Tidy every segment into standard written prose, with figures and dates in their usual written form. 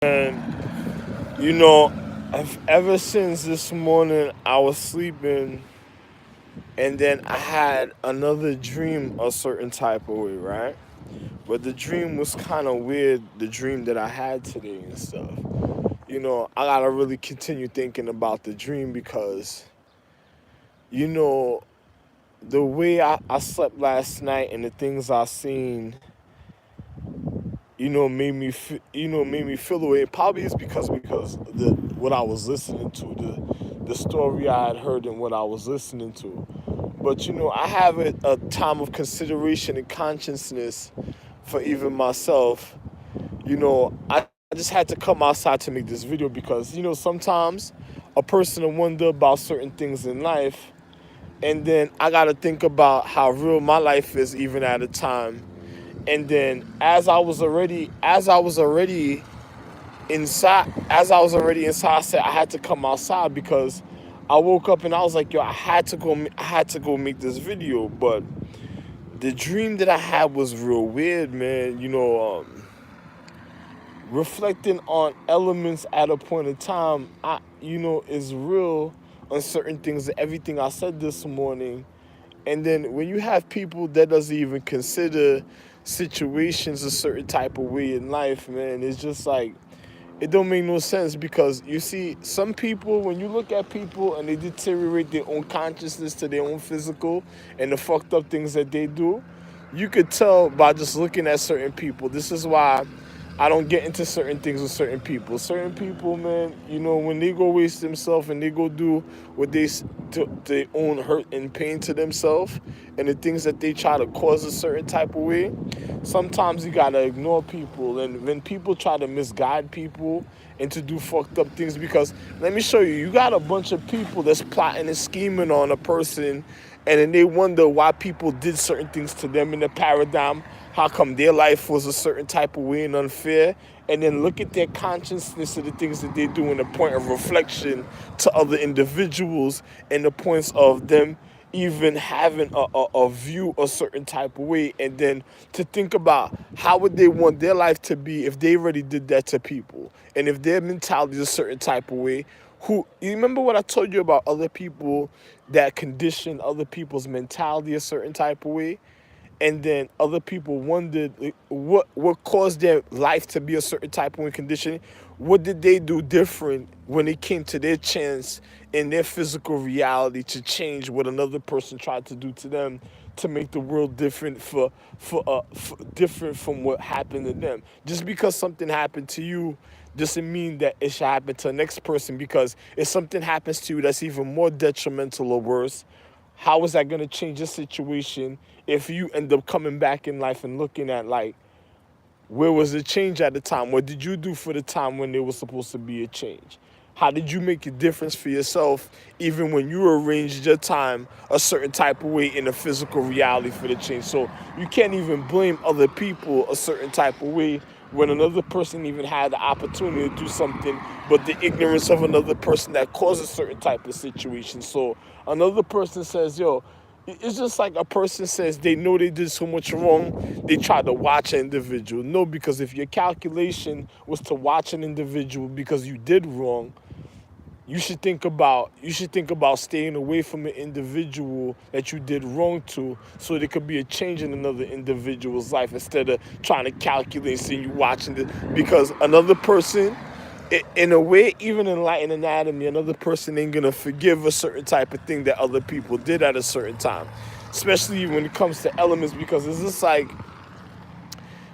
And you know, ever since this morning, I was sleeping, and then I had another dream a certain type of way, right? But the dream was kind of weird. The dream that I had today and stuff. I gotta really continue thinking about the dream because you know the way I slept last night and the things I seen, made me feel the way. It probably is because the what I was listening to, the story I had heard and what I was listening to. But I have a time of consideration and consciousness for even myself. I just had to come outside to make this video because sometimes a person will wonder about certain things in life, and then I gotta think about how real my life is even at a time. And then as I was already inside, I said I had to come outside because I woke up and I was like, yo, I had to go make this video. But the dream that I had was real weird, man. Reflecting on elements at a point in time, is real on certain things. Everything I said this morning. And then when you have people that doesn't even consider situations a certain type of way in life, man, it's just like it don't make no sense because you see some people, when you look at people and they deteriorate their own consciousness to their own physical and the fucked up things that they do, you could tell by just looking at certain people. This is why I don't get into certain things with certain people. Certain people, man, when they go waste themselves and they go do what they own hurt and pain to themselves and the things that they try to cause a certain type of way, sometimes you gotta ignore people. And when people try to misguide people and to do fucked up things, because let me show you, you got a bunch of people that's plotting and scheming on a person, and then they wonder why people did certain things to them in the paradigm. How come their life was a certain type of way and unfair? And then look at their consciousness of the things that they do in the point of reflection to other individuals and the points of them even having a view a certain type of way, and then to think about how would they want their life to be if they already did that to people, and if their mentality is a certain type of way. Who, you remember what I told you about other people that condition other people's mentality a certain type of way, and then other people wondered like, what caused their life to be a certain type of condition. What did they do different when it came to their chance in their physical reality to change what another person tried to do to them to make the world different for different from what happened to them. Just because something happened to you doesn't mean that it should happen to the next person, because if something happens to you that's even more detrimental or worse, how is that going to change the situation if you end up coming back in life and looking at, like, where was the change at the time? What did you do for the time when there was supposed to be a change? How did you make a difference for yourself even when you arranged your time a certain type of way in the physical reality for the change? So you can't even blame other people a certain type of way when another person even had the opportunity to do something, but the ignorance of another person that caused a certain type of situation. So another person says, yo, it's just like a person says they know they did so much wrong, they try to watch an individual. No, because if your calculation was to watch an individual because you did wrong, you should think about staying away from an individual that you did wrong to, so there could be a change in another individual's life, instead of trying to calculate and seeing you watching it. Because another person, in a way, even in light and anatomy, another person ain't gonna forgive a certain type of thing that other people did at a certain time, especially when it comes to elements. Because it's just like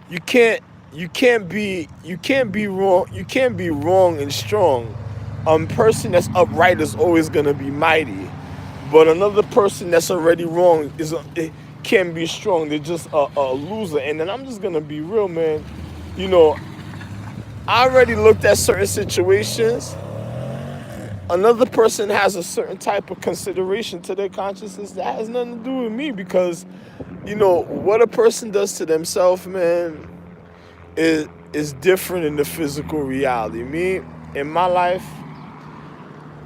you can't you can't be wrong and strong. A person that's upright is always gonna be mighty, but another person that's already wrong it can be strong. They're just a loser. And then I'm just gonna be real, man. You know, I already looked at certain situations. Another person has a certain type of consideration to their consciousness that has nothing to do with me, because what a person does to themselves, man, is different in the physical reality. Me, in my life,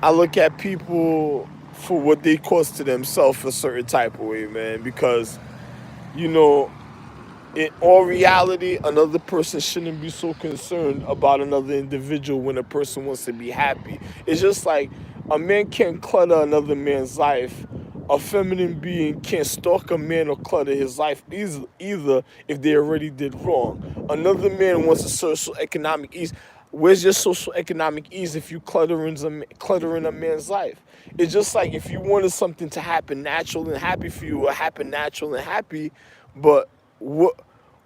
I look at people for what they cause to themselves a certain type of way, man, because you know in all reality, another person shouldn't be so concerned about another individual when a person wants to be happy. It's just like a man can't clutter another man's life. A feminine being can't stalk a man or clutter his life either if they already did wrong. Another man wants a social economic ease. Where's your social economic ease if you cluttering a man's life? It's just like if you wanted something to happen natural and happy for you, or happen natural and happy, but what?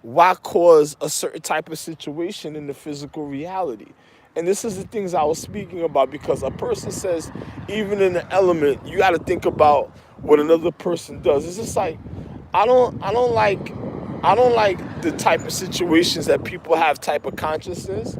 Why cause a certain type of situation in the physical reality? And this is the things I was speaking about because a person says, even in the element, you got to think about what another person does. It's just like I don't like the type of situations that people have type of consciousness.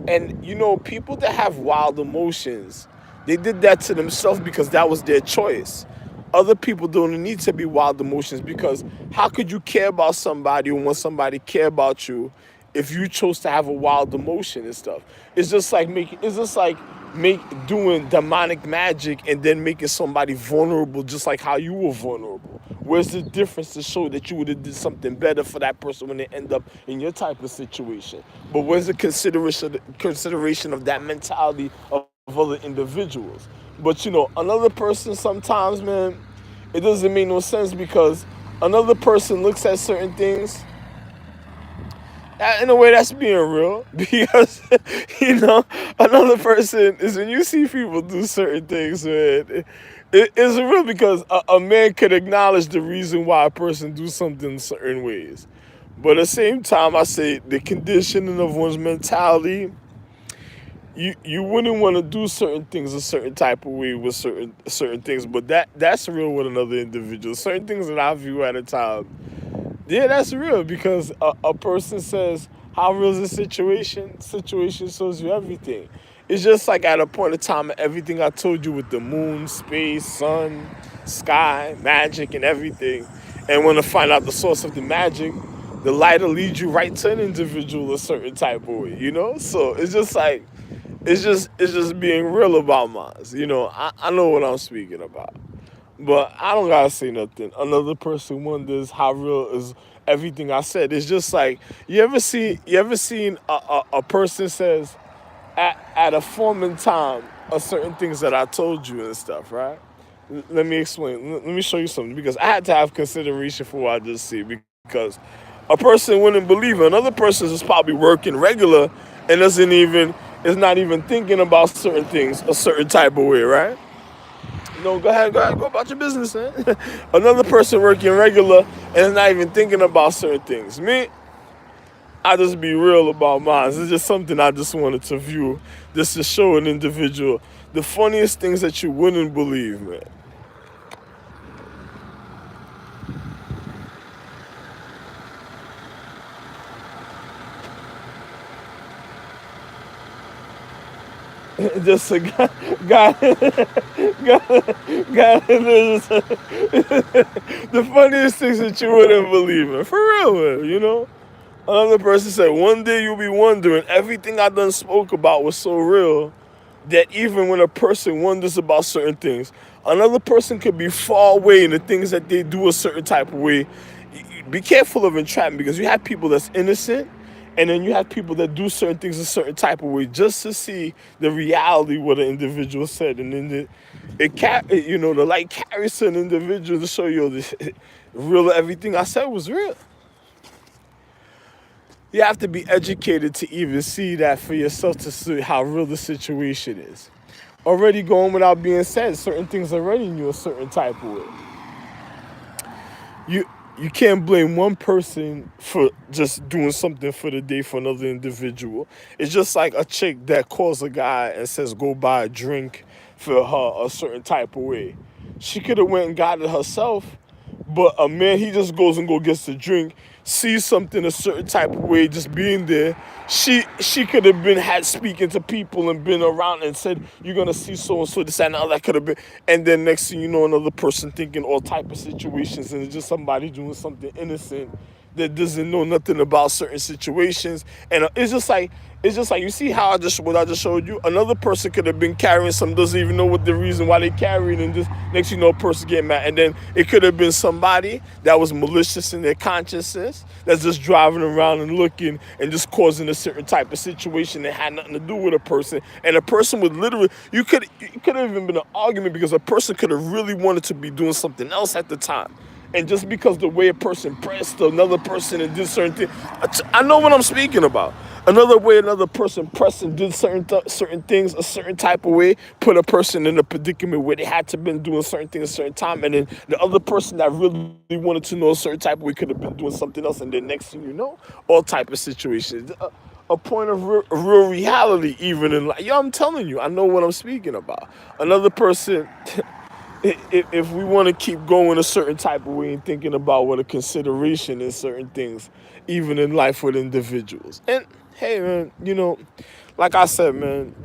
And you know, people that have wild emotions, they did that to themselves because that was their choice. Other people don't need to be wild emotions because how could you care about somebody or want somebody care about you if you chose to have a wild emotion and stuff? It's just like make doing demonic magic and then making somebody vulnerable just like how you were vulnerable. Where's the difference to show that you would have did something better for that person when they end up in your type of situation? But where's the consideration of that mentality of other individuals? But you know, another person sometimes, man, it doesn't make no sense because another person looks at certain things in a way that's being real because you know another person is when you see people do certain things, man, it's real because a man could acknowledge the reason why a person do something in certain ways, but at the same time I say the conditioning of one's mentality, you wouldn't want to do certain things a certain type of way with certain things, but that's real with another individual. Certain things that I view at a time, yeah, that's real because a person says, how real is the situation? Situation shows you everything. It's just like at a point in time, everything I told you with the moon, space, sun, sky, magic, and everything, and want to find out the source of the magic, the light will lead you right to an individual a certain type of way, you know? So it's just like, it's just being real about mine. You know, I know what I'm speaking about. But I don't gotta say nothing. Another person wonders how real is everything I said. It's just like you ever seen a person says at a former time a certain things that I told you and stuff, right? Let me explain. Let me show you something because I had to have consideration for what I just see because a person wouldn't believe it. Another person is probably working regular and is not even thinking about certain things a certain type of way, right? No, go ahead, go about your business, man. Another person working regular and is not even thinking about certain things. Me, I just be real about mine. It's just something I just wanted to view, just to show an individual the funniest things that you wouldn't believe, man. Just a guy, the funniest things that you wouldn't believe, man. For real, man, you know? Another person said, one day you'll be wondering, everything I done spoke about was so real that even when a person wonders about certain things, another person could be far away in the things that they do a certain type of way. Be careful of entrapment because you have people that's innocent and then you have people that do certain things a certain type of way just to see the reality what an individual said. And then you know, the light carries to an individual to show you the real everything I said was real. You have to be educated to even see that for yourself to see how real the situation is. Already going without being said, certain things already in you a certain type of way. You you can't blame one person for just doing something for the day for another individual. It's just like a chick that calls a guy and says go buy a drink for her a certain type of way. She could have went and got it herself, but a man, he just goes and go gets the drink, sees something a certain type of way, just being there. She could have been had speaking to people and been around and said, "You're gonna see so and so, this and that." That could have been, and then next thing you know, another person thinking all type of situations, and it's just somebody doing something innocent, that doesn't know nothing about certain situations, and it's just like you see how what I just showed you. Another person could have been carrying some, doesn't even know what the reason why they carrying, and just next you know, a person get mad, and then it could have been somebody that was malicious in their consciousness, that's just driving around and looking and just causing a certain type of situation that had nothing to do with a person, and a person would literally, it could have even been an argument because a person could have really wanted to be doing something else at the time. And just because the way a person pressed another person and did certain things, I know what I'm speaking about. Another way another person pressed and did certain things a certain type of way, put a person in a predicament where they had to been doing certain things a certain time, and then the other person that really wanted to know a certain type of way could have been doing something else, and then next thing you know, all type of situations. A point of real reality, even in life. Yo, I'm telling you, I know what I'm speaking about. Another person. If we want to keep going a certain type of way and thinking about what a consideration in certain things, even in life with individuals. And hey, man, like I said, man,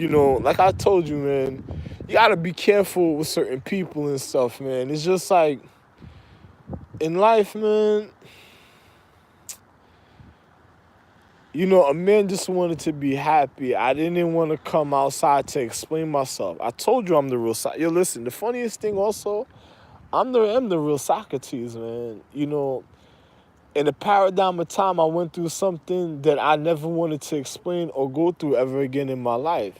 like I told you, man, you gotta be careful with certain people and stuff, man. It's just like in life, man. A man just wanted to be happy. I didn't want to come outside to explain myself. I told you I'm the real Yo, listen, the funniest thing also, I'm the real Socrates, man. In the paradigm of time, I went through something that I never wanted to explain or go through ever again in my life.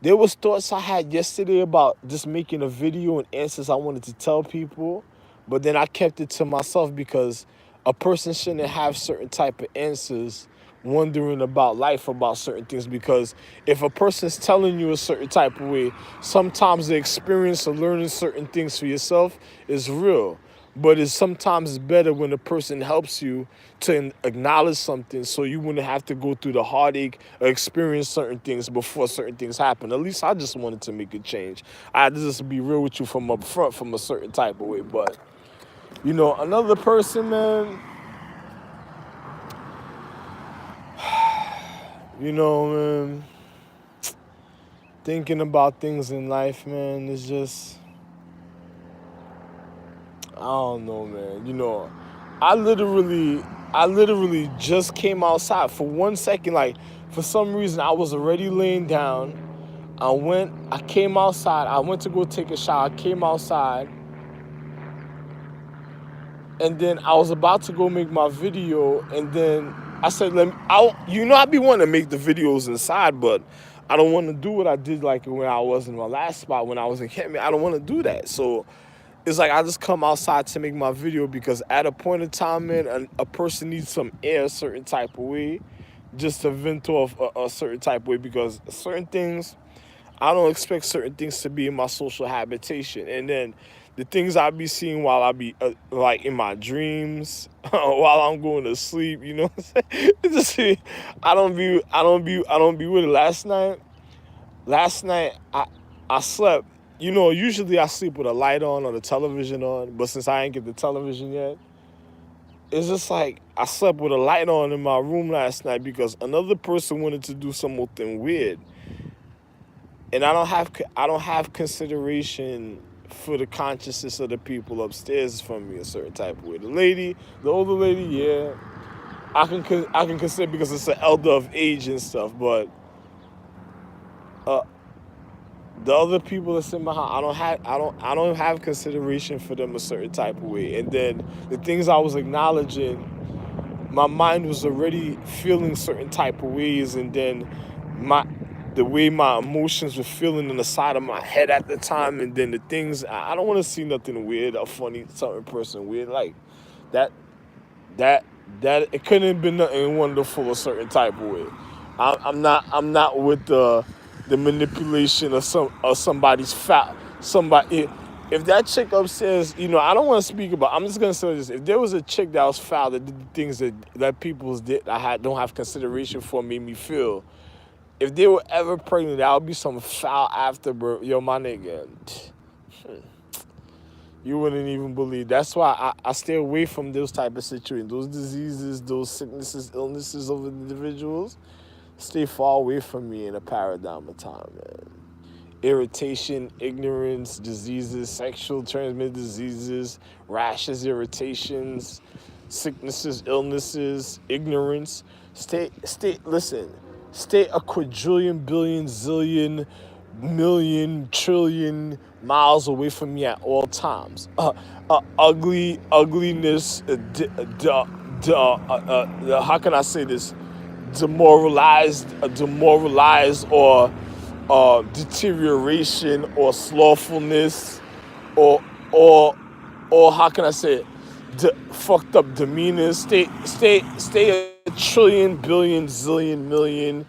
There was thoughts I had yesterday about just making a video and answers I wanted to tell people, but then I kept it to myself because a person shouldn't have certain type of answers wondering about life, about certain things, because if a person's telling you a certain type of way, sometimes the experience of learning certain things for yourself is real. But it's sometimes better when a person helps you to acknowledge something so you wouldn't have to go through the heartache or experience certain things before certain things happen. At least I just wanted to make a change. I had to just be real with you from up front from a certain type of way. But, another person, man, man, thinking about things in life, man, is just, I don't know, man. I literally just came outside for 1 second. Like, for some reason, I was already laying down. I came outside. I went to go take a shower. I came outside. And then I was about to go make my video. And then I said, I be wanting to make the videos inside, but I don't want to do what I did like when I was in my last spot, when I was in Kent. I don't want to do that. So it's like I just come outside to make my video because at a point in time, man, a person needs some air a certain type of way just to vent off a certain type of way, because certain things, I don't expect certain things to be in my social habitation. And then the things I be seeing while I be like in my dreams, while I'm going to sleep, what I'm saying? It's just, I don't be with it. Last night I slept. Usually I sleep with a light on or the television on, but since I ain't get the television yet, it's just like I slept with a light on in my room last night because another person wanted to do something weird, and I don't have consideration for the consciousness of the people upstairs from me a certain type of way. The older lady, yeah, I can consider because it's an elder of age and stuff, but uh, the other people that's in my house, I don't have consideration for them a certain type of way. And then the things I was acknowledging, my mind was already feeling certain type of ways, and then the way my emotions were feeling in the side of my head at the time, and then the things I don't want to see nothing weird or funny, something person weird like that. That it couldn't have been nothing wonderful a certain type of way. I'm not with the manipulation of somebody's fat somebody. If that chick upstairs, I don't want to speak about. I'm just gonna say this: if there was a chick that was foul that did the things that people did, don't have consideration for, made me feel. If they were ever pregnant, that would be some foul afterbirth. Yo, my nigga. You wouldn't even believe. That's why I stay away from those type of situations. Those diseases, those sicknesses, illnesses of individuals, stay far away from me in a paradigm of time, man. Irritation, ignorance, diseases, sexual transmitted diseases, rashes, irritations, sicknesses, illnesses, ignorance. Listen, stay a quadrillion, billion, zillion, million, trillion miles away from me at all times. Ugliness, how can I say this? Demoralized or deterioration or slothfulness or or how can I say it? Fucked up demeanor. Stay a trillion, billion, zillion, million,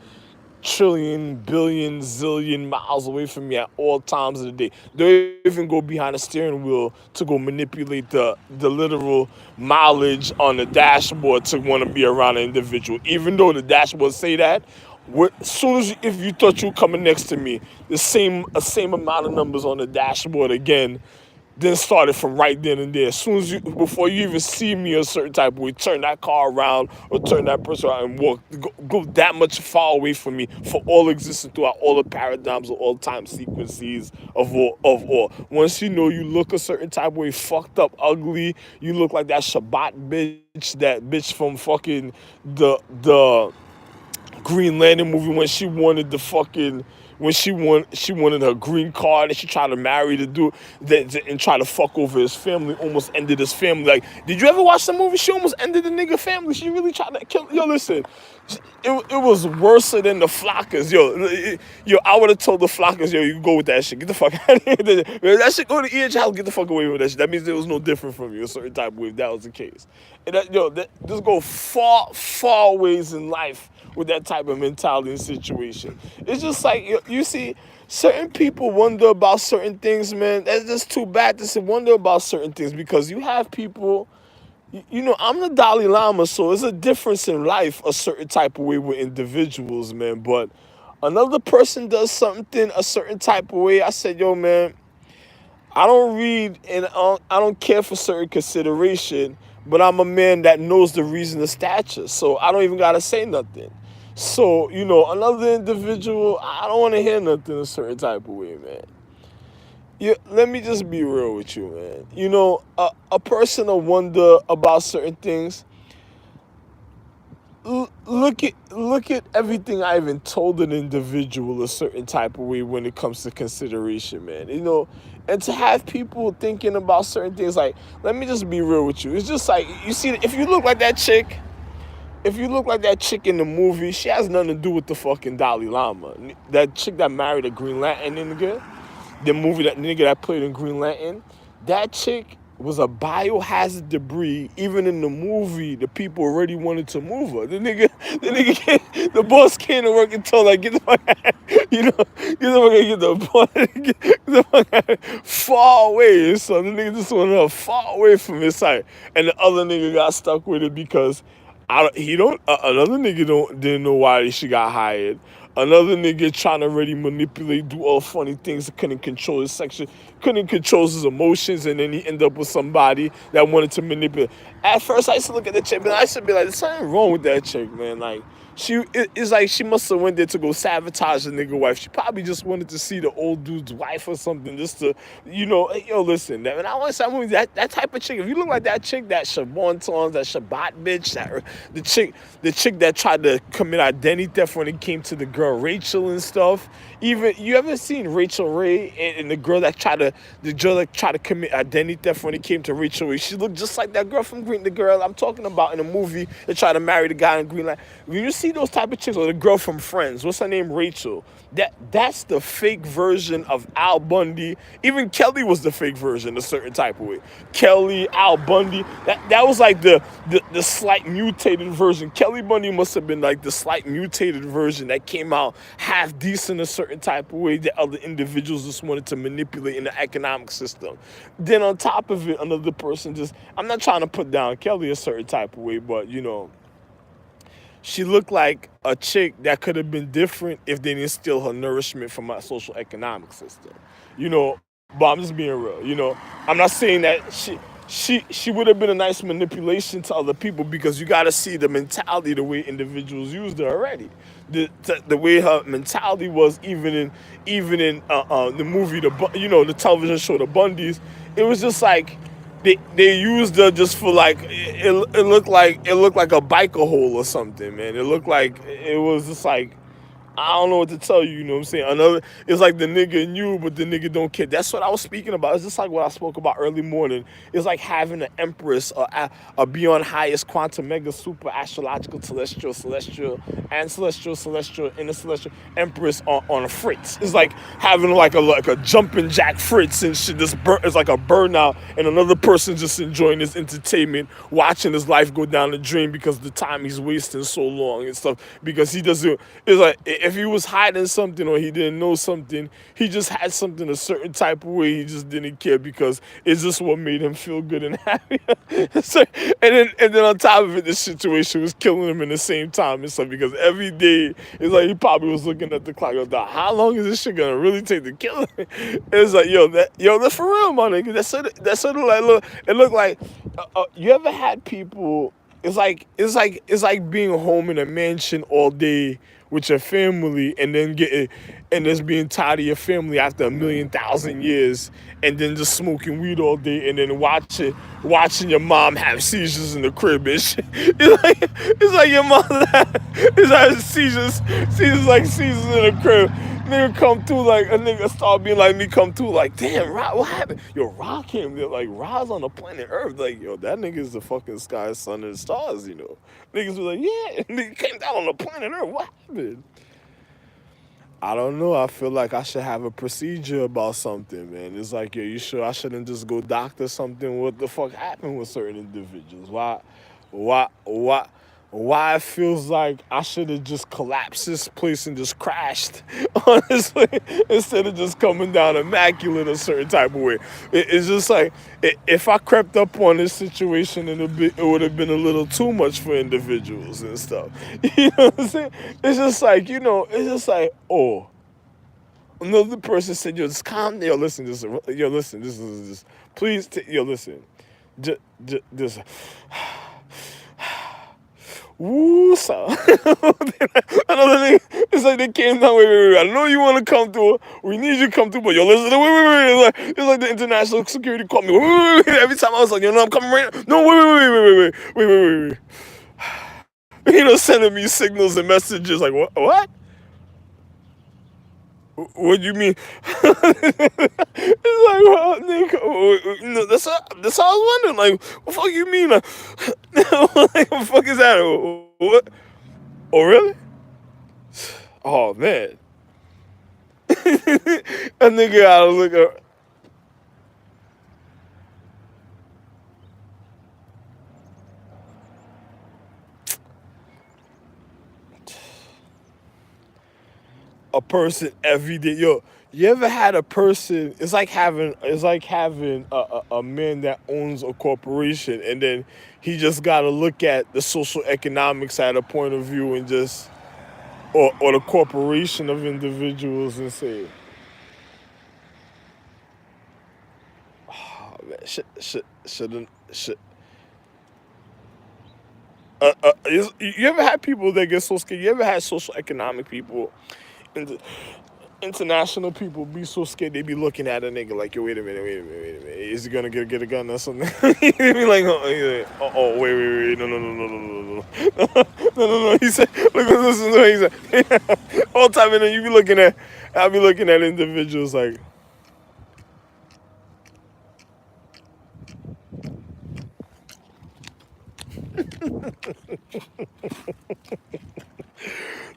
trillion, billion, zillion miles away from me at all times of the day. Don't even go behind the steering wheel to go manipulate the literal mileage on the dashboard to want to be around an individual. Even though the dashboard say that, as soon as if you thought you were coming next to me, the same amount of numbers on the dashboard again, then started from right then and there. As soon as before you even see me a certain type of way, turn that car around or turn that person around and go that much far away from me for all existence throughout all the paradigms of all time sequences of all. Once you know you look a certain type of way, fucked up, ugly, you look like that Shabbat bitch, that bitch from fucking the Green Lantern movie when she wanted the fucking she wanted her green card and she tried to marry the dude and try to fuck over his family, almost ended his family. Like, did you ever watch the movie? She almost ended the nigga family. She really tried to kill. Yo, listen, it was worse than the flockers. Yo, I would have told the flockers, yo, you go with that shit. Get the fuck out of here. That shit go to each house. Get the fuck away with that shit. That means there was no different from you a certain type of way if that was the case. And just go far ways in life with that type of mentality and situation. It's just like you see, certain people wonder about certain things, man. That's just too bad to say wonder about certain things because you have people. I'm the Dalai Lama, so it's a difference in life a certain type of way with individuals, man. But another person does something a certain type of way. I said, yo, man, I don't read and I don't care for certain consideration, but I'm a man that knows the reason of stature, so I don't even gotta say nothing. So, another individual, I don't want to hear nothing a certain type of way, man. Let me just be real with you, man. A person will wonder about certain things. Look at everything I even told an individual a certain type of way when it comes to consideration, man. And to have people thinking about certain things, like, let me just be real with you. It's just like, you see, if you look like that chick, in the movie, she has nothing to do with the fucking Dalai Lama. That chick that married a Green Lantern nigga, the movie that nigga that played in Green Lantern, that chick was a biohazard debris. Even in the movie, the people already wanted to move her. The boss came to work and told her, get the fuck out, get the fuck out, far away. So the nigga just wanted her far away from his side. And the other nigga got stuck with it because another nigga didn't know why she got hired. Another nigga trying to really manipulate, do all funny things, couldn't control his section, couldn't control his emotions, and then he ended up with somebody that wanted to manipulate. At first, I used to look at the chick, but I used to be like, there's something wrong with that chick, man. Like, it's like she must have went there to go sabotage the nigga wife. She probably just wanted to see the old dude's wife or something, just to, listen. When I want to say that type of chick, if you look like that chick, that Shabbat that Shabbat bitch, the chick that tried to commit identity theft when it came to the girl Rachel and stuff. Even you ever seen Rachel Ray and the girl that tried to commit identity theft when it came to Rachel Ray? She looked just like that girl from the girl I'm talking about in the movie that tried to marry the guy in Green Line. When you see those type of chicks, or the girl from Friends, what's her name? Rachel. That's the fake version of Al Bundy. Even Kelly was the fake version a certain type of way. Kelly, Al Bundy, that was like the slight mutated version. Kelly Bundy must have been like the slight mutated version that came out half decent a certain type of way that other individuals just wanted to manipulate in the economic system. Then on top of it, another person I'm not trying to put down Kelly a certain type of way, but she looked like a chick that could have been different if they didn't steal her nourishment from our social economic system. But I'm just being real. I'm not saying that she would have been a nice manipulation to other people, because you got to see the mentality, the way individuals used her already. The way her mentality was, even in the movie, the television show, The Bundys. It was just like, they used her just for like it looked like a biker hole or something, man. It looked like it was just like I don't know what to tell you. You know what I'm saying? Another, it's like the nigga knew, but the nigga don't care. That's what I was speaking about. It's just like what I spoke about early morning. It's like having an empress, a beyond highest quantum mega super astrological celestial and celestial and a celestial empress on a Fritz. It's like having like a jumping jack Fritz and shit. It's like a burnout, and another person just enjoying his entertainment, watching his life go down the drain because the time he's wasting so long and stuff. Because he doesn't. It's like if he was hiding something or he didn't know something, he just had something a certain type of way. He just didn't care because it's just what made him feel good and happy. So, and then on top of it, the situation was killing him in the same time and stuff because every day it's like he probably was looking at the clock. Like, how long is this shit gonna really take to kill him? It's like that's for real, my nigga. That's sort of like look. It looked like you ever had people. It's like being home in a mansion all day with your family and then getting and just being tired of your family after a million thousand years and then just smoking weed all day and then watching your mom have seizures in the crib and shit. It's like your mom is having seizures like seizures in the crib. Nigga come through like a nigga start being like me come through like damn Rod, what happened? Yo, Rod came there like Rod's on the planet Earth. Like, yo, that nigga's the fucking sky, sun, and stars, you know. Niggas was like, yeah, nigga came down on the planet Earth. What happened? I don't know. I feel like I should have a procedure about something, man. It's like, yo, you sure I shouldn't just go doctor something? What the fuck happened with certain individuals? Why, why, why it feels like I should have just collapsed this place and just crashed, honestly, instead of just coming down immaculate a certain type of way. It's just like, if I crept up on this situation, it would have been a little too much for individuals and stuff. You know what I'm saying? It's just like, it's just like, oh. Another person said, yo, just calm down. Yo, listen, this is just, please, yo, listen. Just woo, so. Another thing, it's like they came down, wait. I know you want to come through. We need you to come through, but yo, listen, wait. It's like the international security called me. Wait. Every time I was like, I'm coming right now. No, wait. Sending me signals and messages like, what? What do you mean? It's like, well, nigga, that's how I was wondering. Like, what the fuck you mean? Like, what the fuck is that? What? Oh, really? Oh, man. A nigga, I was like, a person every day. Yo, you ever had a person? It's like having a man that owns a corporation, and then he just got to look at the social economics at a point of view, and just or the corporation of individuals, and say, oh, man, should. You ever had people that get so scared? You ever had social economic people, and international people be so scared they be looking at a nigga like, yo, wait a minute. Is he gonna get a gun or something? He be like, wait, no. He said, listen to what he said. All time, and then I be looking at individuals like,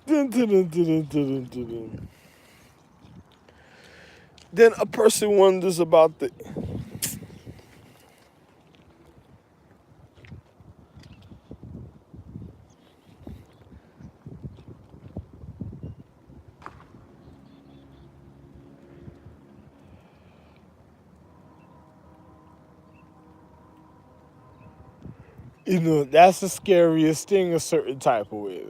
dun, dun, dun, dun, dun, dun, dun. Then a person wonders about the. That's the scariest thing a certain type of way.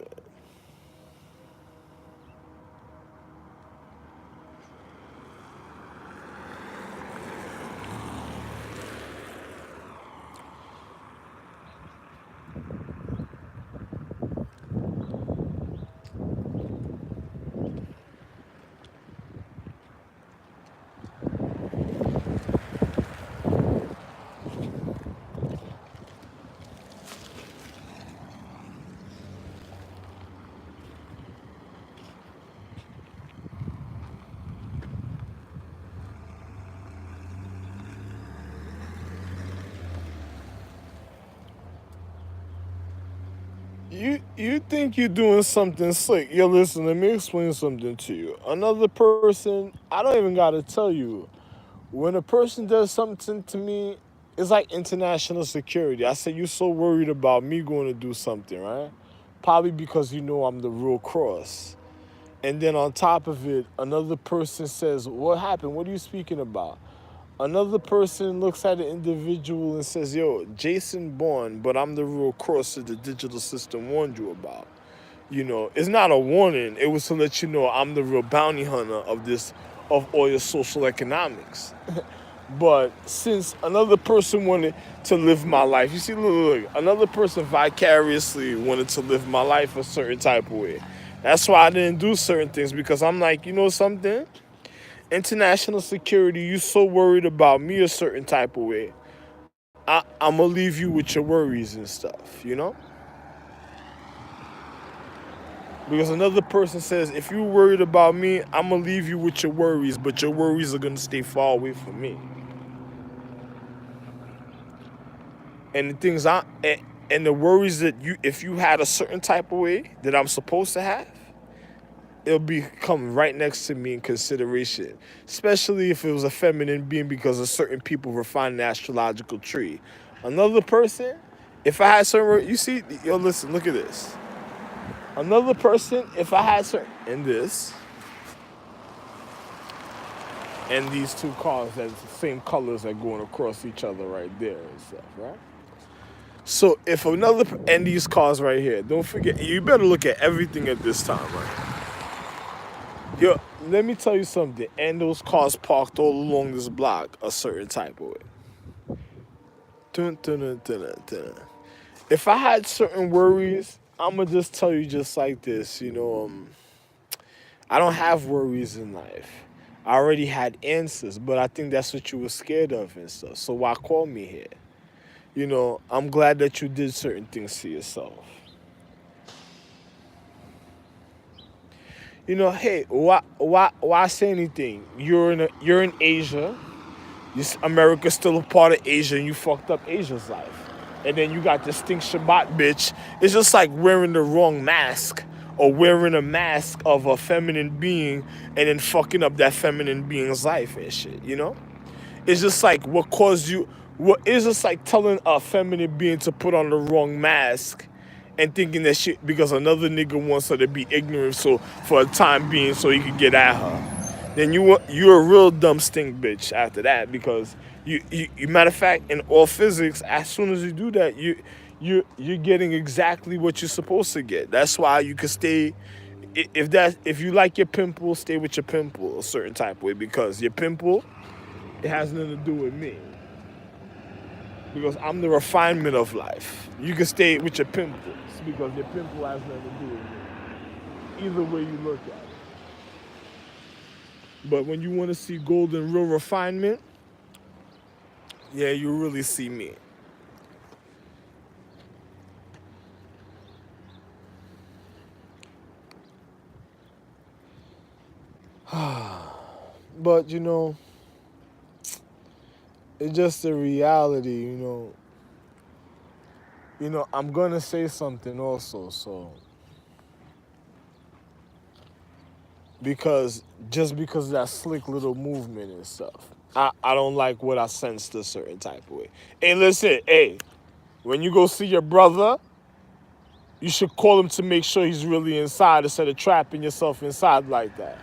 You think you're doing something slick. Yo, listen, let me explain something to you. Another person, I don't even gotta tell you. When a person does something to me, it's like international security. I say you so worried about me going to do something, right? Probably because you know I'm the real cross. And then on top of it, another person says, "What happened? What are you speaking about?" Another person looks at an individual and says, "Yo, Jason Bourne, but I'm the real cross that the digital system warned you about." It's not a warning. It was to let you know I'm the real bounty hunter of all your social economics. But since another person wanted to live my life, you see, look, another person vicariously wanted to live my life a certain type of way. That's why I didn't do certain things because I'm like, you know something? International security, you so worried about me a certain type of way. I'm gonna leave you with your worries and stuff, you know? Because another person says, if you're worried about me, I'm gonna leave you with your worries, but your worries are gonna stay far away from me. And the things and the worries that if you had a certain type of way that I'm supposed to have, it'll be come right next to me in consideration. Especially if it was a feminine being, because of certain people refine the astrological tree. Another person, if I had certain, you see, yo, listen, look at this. Another person, if I had certain in this, and these two cars that's the same colors are going across each other right there and stuff, right? So if another and these cars right here, don't forget, you better look at everything at this time, right? Yo, let me tell you something. And those cars parked all along this block a certain type of way. Dun, dun, dun, dun, dun, dun. If I had certain worries, I'ma just tell you just like this. I don't have worries in life. I already had answers, but I think that's what you were scared of and stuff. So why call me here? I'm glad that you did certain things to yourself. Hey, why say anything? You're in Asia. America's still a part of Asia, and you fucked up Asia's life. And then you got this thing Shabbat, bitch. It's just like wearing the wrong mask, or wearing a mask of a feminine being and then fucking up that feminine being's life and shit. It's just like what caused you. What is just like telling a feminine being to put on the wrong mask and thinking that shit because another nigga wants her to be ignorant, so for a time being, so he could get at her. Then you're a real dumb stink bitch after that, because you matter of fact, in all physics, as soon as you do that, you're getting exactly what you're supposed to get. That's why you can stay. If you like your pimple, stay with your pimple a certain type of way, because your pimple, it has nothing to do with me, because I'm the refinement of life. You can stay with your pimples because your pimple has nothing to do with me. Either way you look at it. But when you want to see gold and real refinement, yeah, you really see me. But it's just a reality. I'm gonna say something also. So because just because of that slick little movement and stuff, I don't like what I sensed a certain type of way. Hey, listen, hey, when you go see your brother, you should call him to make sure he's really inside instead of trapping yourself inside like that.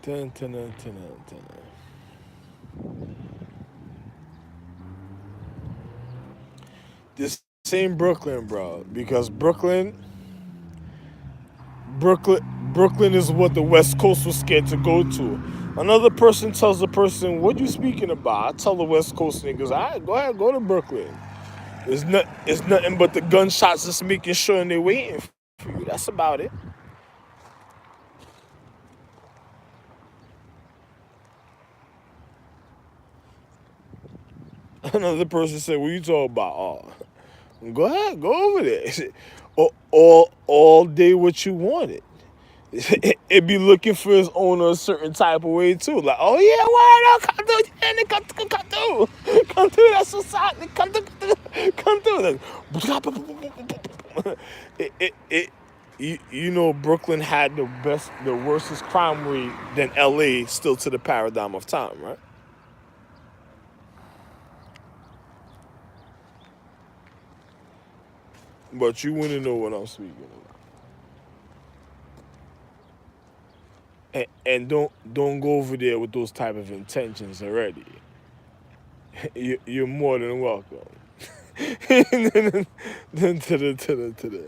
Dun, dun, dun, dun, dun, dun. This same Brooklyn, bro, because Brooklyn, Brooklyn is what the West Coast was scared to go to. Another person tells the person, "What you speaking about?" I tell the West Coast niggas, "All right, go ahead, go to Brooklyn. It's nothing but the gunshots just making sure and they waiting for you. That's about it." Another person said, "What you talking about?" Oh, go ahead, go over there. All day what you wanted. It be looking for his owner a certain type of way too. Like, oh yeah, why not come through? Yeah, come through. That's society. Come through. Like, you know, Brooklyn had the worstest crime rate than L.A. Still to the paradigm of time, right? But you wouldn't know what I'm speaking about. And don't go over there with those type of intentions already. You're more than welcome. Then to the.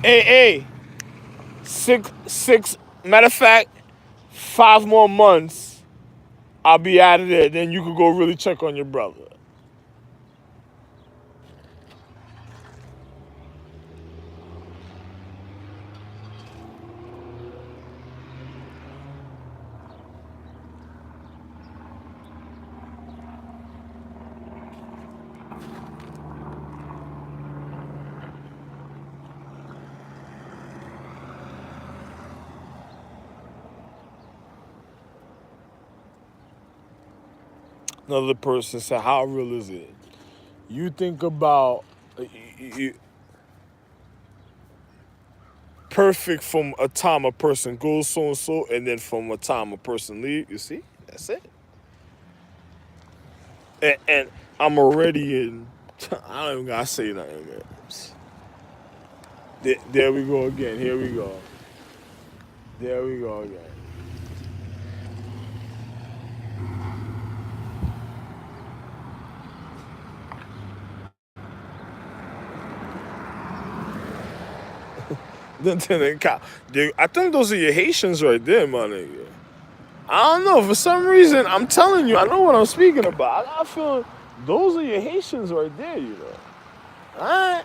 Hey, 6. Matter of fact, 5 more months. I'll be out of there. Then you could go really check on your brother. Another person said, "How real is it?" You think about perfect from a time a person goes so and so, and then from a time a person leaves. You see, that's it. And I'm already in. I don't even gotta say nothing, man. There we go again. Here we go. There we go again. Lieutenant Cop. I think those are your Haitians right there, my nigga. I don't know. For some reason, I'm telling you, I know what I'm speaking about. I feel those are your Haitians right there, you know. Alright.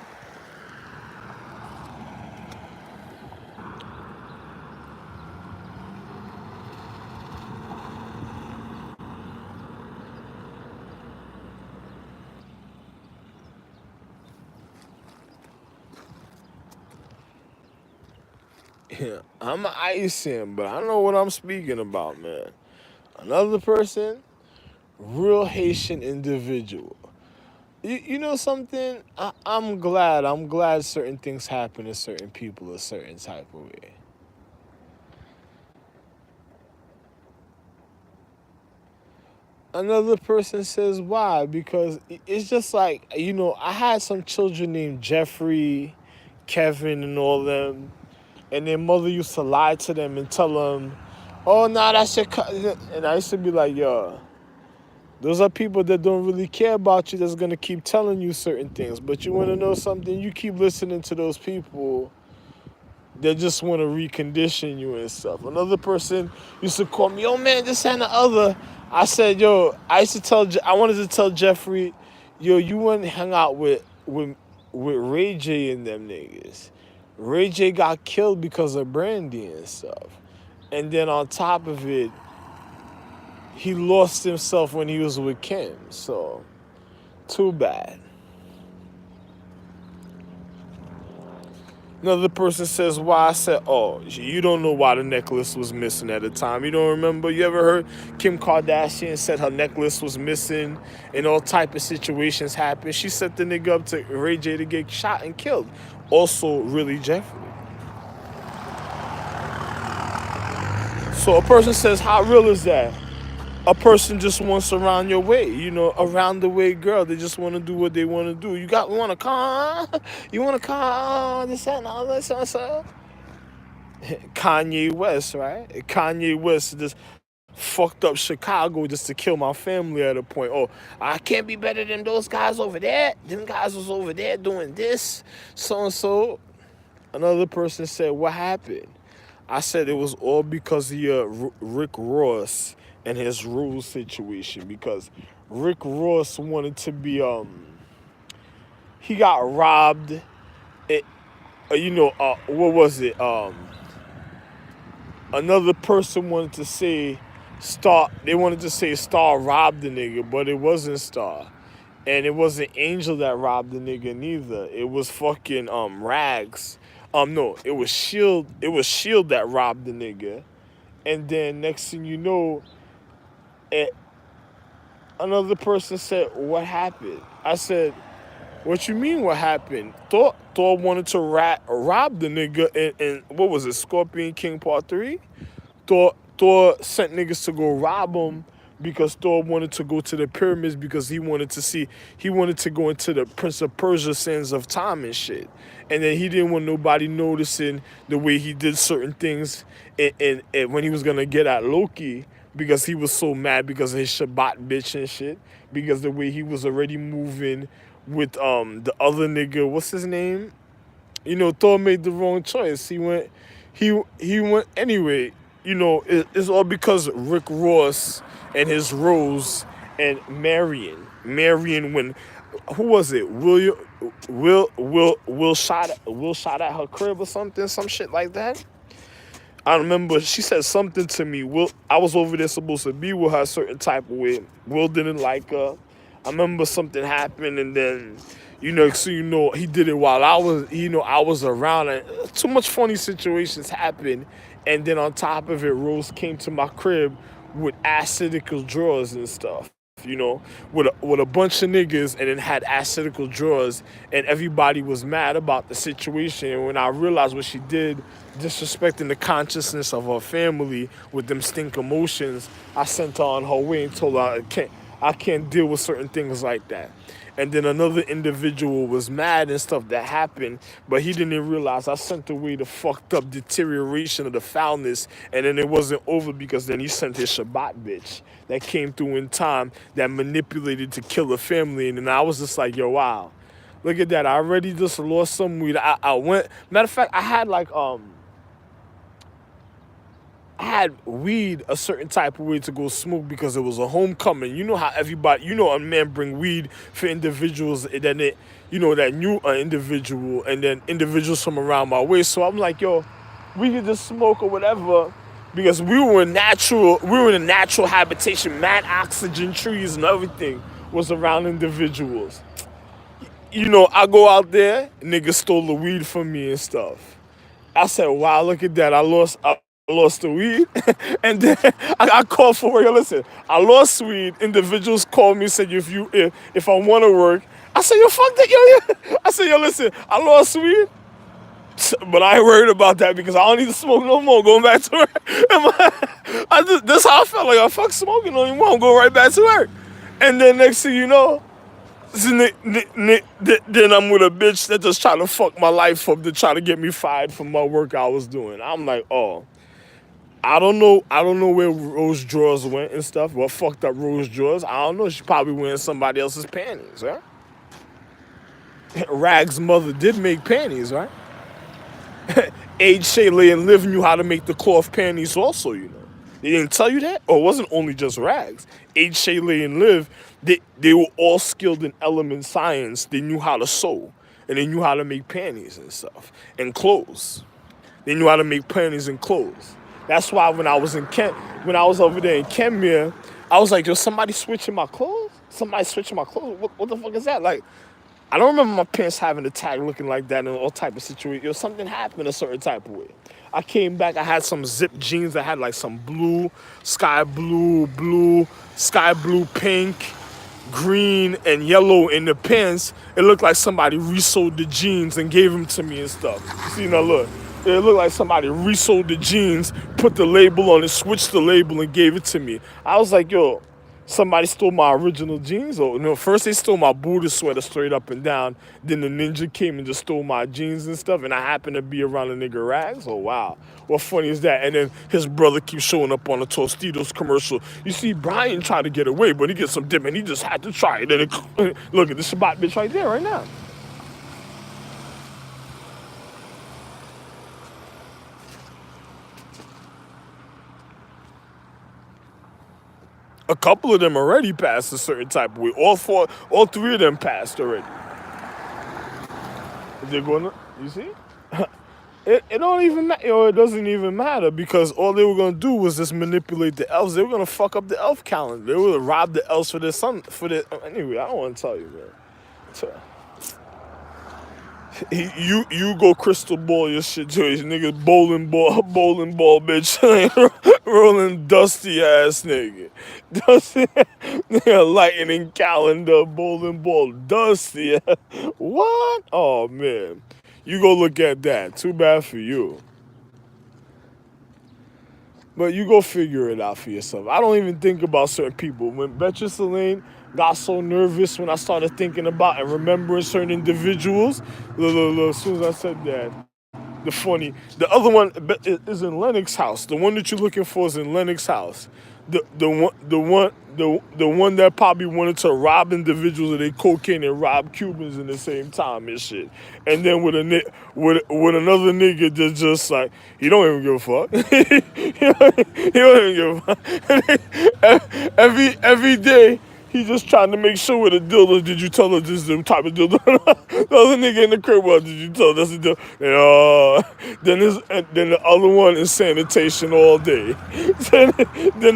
Yeah, I'm an Icean, but I know what I'm speaking about, man. Another person, real Haitian individual. You know something? I'm glad. I'm glad certain things happen to certain people a certain type of way. Another person says why? Because it's just like, you know, I had some children named Jeffrey, Kevin, and all them, and their mother used to lie to them and tell them, "Oh, nah, that's your cousin." And I used to be like, "Yo, those are people that don't really care about you. That's gonna keep telling you certain things. But you want to know something? You keep listening to those people. They just want to recondition you and stuff." Another person used to call me, "Yo, man, this and the other." I said, "Yo, I used to I wanted to tell Jeffrey, yo, you wouldn't hang out with Ray J and them niggas. Ray J got killed because of Brandy and stuff. And then on top of it, he lost himself when he was with Kim. So, too bad." Another person says why. I said, "Oh, you don't know why the necklace was missing at the time. You don't remember? You ever heard Kim Kardashian said her necklace was missing and all type of situations happened? She set the nigga up to Ray J to get shot and killed. Also, really Jeffrey." So a person says, "How real is that?" A person just wants around your way, you know, around the way girl. They just want to do what they want to do. Want to con, you want to con, this and all this and so. Kanye West, right? Kanye West just fucked up Chicago just to kill my family at a point. Oh, I can't be better than those guys over there. Them guys was over there doing this, so and so. Another person said, "What happened?" I said it was all because of Rick Ross and his rule situation. Because Rick Ross wanted to be he got robbed. It, what was it? another person wanted to say Star. They wanted to say Star robbed the nigga, but it wasn't Star, and it wasn't Angel that robbed the nigga neither. It was fucking Rags. No, it was Shield. It was Shield that robbed the nigga, and then next thing you know, it, another person said, "What happened?" I said, "What you mean? What happened?" Thor wanted to rob the nigga in what was it? Scorpion King Part 3. Thor sent niggas to go rob him because Thor wanted to go to the pyramids because he wanted to go into the Prince of Persia sands of time and shit. And then he didn't want nobody noticing the way he did certain things and when he was gonna get at Loki because he was so mad because of his Shabbat bitch and shit. Because the way he was already moving with the other nigga, what's his name? Thor made the wrong choice. He went anyway. It's all because Rick Ross and his Rose and Marion when who was it? Will shot at her crib or something, some shit like that. I remember she said something to me. I was over there supposed to be with her a certain type of way. Will didn't like her. I remember something happened and then, he did it while I was around and too much funny situations happened. And then on top of it, Rose came to my crib with acidical drawers and stuff. With a bunch of niggas and then had acidical drawers and everybody was mad about the situation. And when I realized what she did, disrespecting the consciousness of her family with them stink emotions, I sent her on her way and told her I can't deal with certain things like that. And then another individual was mad and stuff that happened, but he didn't realize I sent away the fucked up deterioration of the foulness, and then it wasn't over because then he sent his Shabbat bitch that came through in time that manipulated to kill the family, and then I was just like, yo, wow, look at that. I already just lost some weed. I went, matter of fact, I had weed a certain type of way to go smoke because it was a homecoming. You know how everybody, a man bring weed for individuals, and then that knew an individual, and then individuals from around my way. So I'm like, yo, we could just smoke or whatever, because we were in a natural habitation, mad oxygen, trees and everything was around individuals. I go out there, niggas stole the weed from me and stuff. I said, wow, look at that. I lost the weed. And then I called for real. Listen, I lost weed. Individuals called me and said, if I want to work. I said, yo, fuck that, yo. I said, yo, listen, I lost weed. But I ain't worried about that because I don't need to smoke no more. Going back to work. That's how I felt. Like, I fuck smoking no more. I'm going right back to work. And then next thing you know, then I'm with a bitch that just try to fuck my life up to try to get me fired from my work I was doing. I'm like, oh, I don't know where Rose drawers went and stuff. What fucked up Rose drawers? I don't know. She probably wearing somebody else's panties, right? Rag's mother did make panties, right? Age, Shayla, and Liv knew how to make the cloth panties also, They didn't tell you that? Or it wasn't only just Rags. Age, Shayla, and Liv, they were all skilled in element science. They knew how to sew. And they knew how to make panties and stuff. And clothes. They knew how to make panties and clothes. That's why when I was over there in Kenmere, I was like, yo, somebody switching my clothes? Somebody switching my clothes? What the fuck is that? Like, I don't remember my pants having a tag looking like that in all type of situations. Yo, something happened a certain type of way. I came back, I had some zip jeans that had like some blue, sky blue, sky blue, pink, green, and yellow in the pants. It looked like somebody resold the jeans and gave them to me and stuff. See, now look. It looked like somebody resold the jeans, put the label on it, switched the label, and gave it to me. I was like, yo, somebody stole my original jeans? Or first they stole my Buddha sweater straight up and down. Then the ninja came and just stole my jeans and stuff. And I happened to be around the nigga Rags. Oh, wow. What funny is that? And then his brother keeps showing up on the Tostitos commercial. You see, Brian tried to get away, but he gets some dip and he just had to try it. And look at the Shabbat bitch right there right now. A couple of them already passed a certain type of way. All three of them passed already. They're going to, you see? It don't even matter. It doesn't even matter because all they were gonna do was just manipulate the elves. They were gonna fuck up the elf calendar. They would rob the elves for their son. For their anyway. I don't want to tell you, man. So, you go crystal ball your shit to these niggas bowling ball bitch rolling dusty ass nigga. Dusty nigga lightning calendar bowling ball dusty. What? Oh man. You go look at that. Too bad for you. But you go figure it out for yourself. I don't even think about certain people. When Betcha Selene got so nervous when I started thinking about and remembering certain individuals, look, as soon as I said that, the other one is in Lennox house. The one that you're looking for is in Lennox house. The one that probably wanted to rob individuals of their cocaine and rob Cubans in the same time and shit. And then with another nigga that's just like he don't even give a fuck. He don't even give a fuck. Every day he just trying to make sure with a dildo. Did you tell her this is the type of dildo? The other nigga in the crib, well, did you tell her that's a dildo? Then the other one is sanitation all day. Then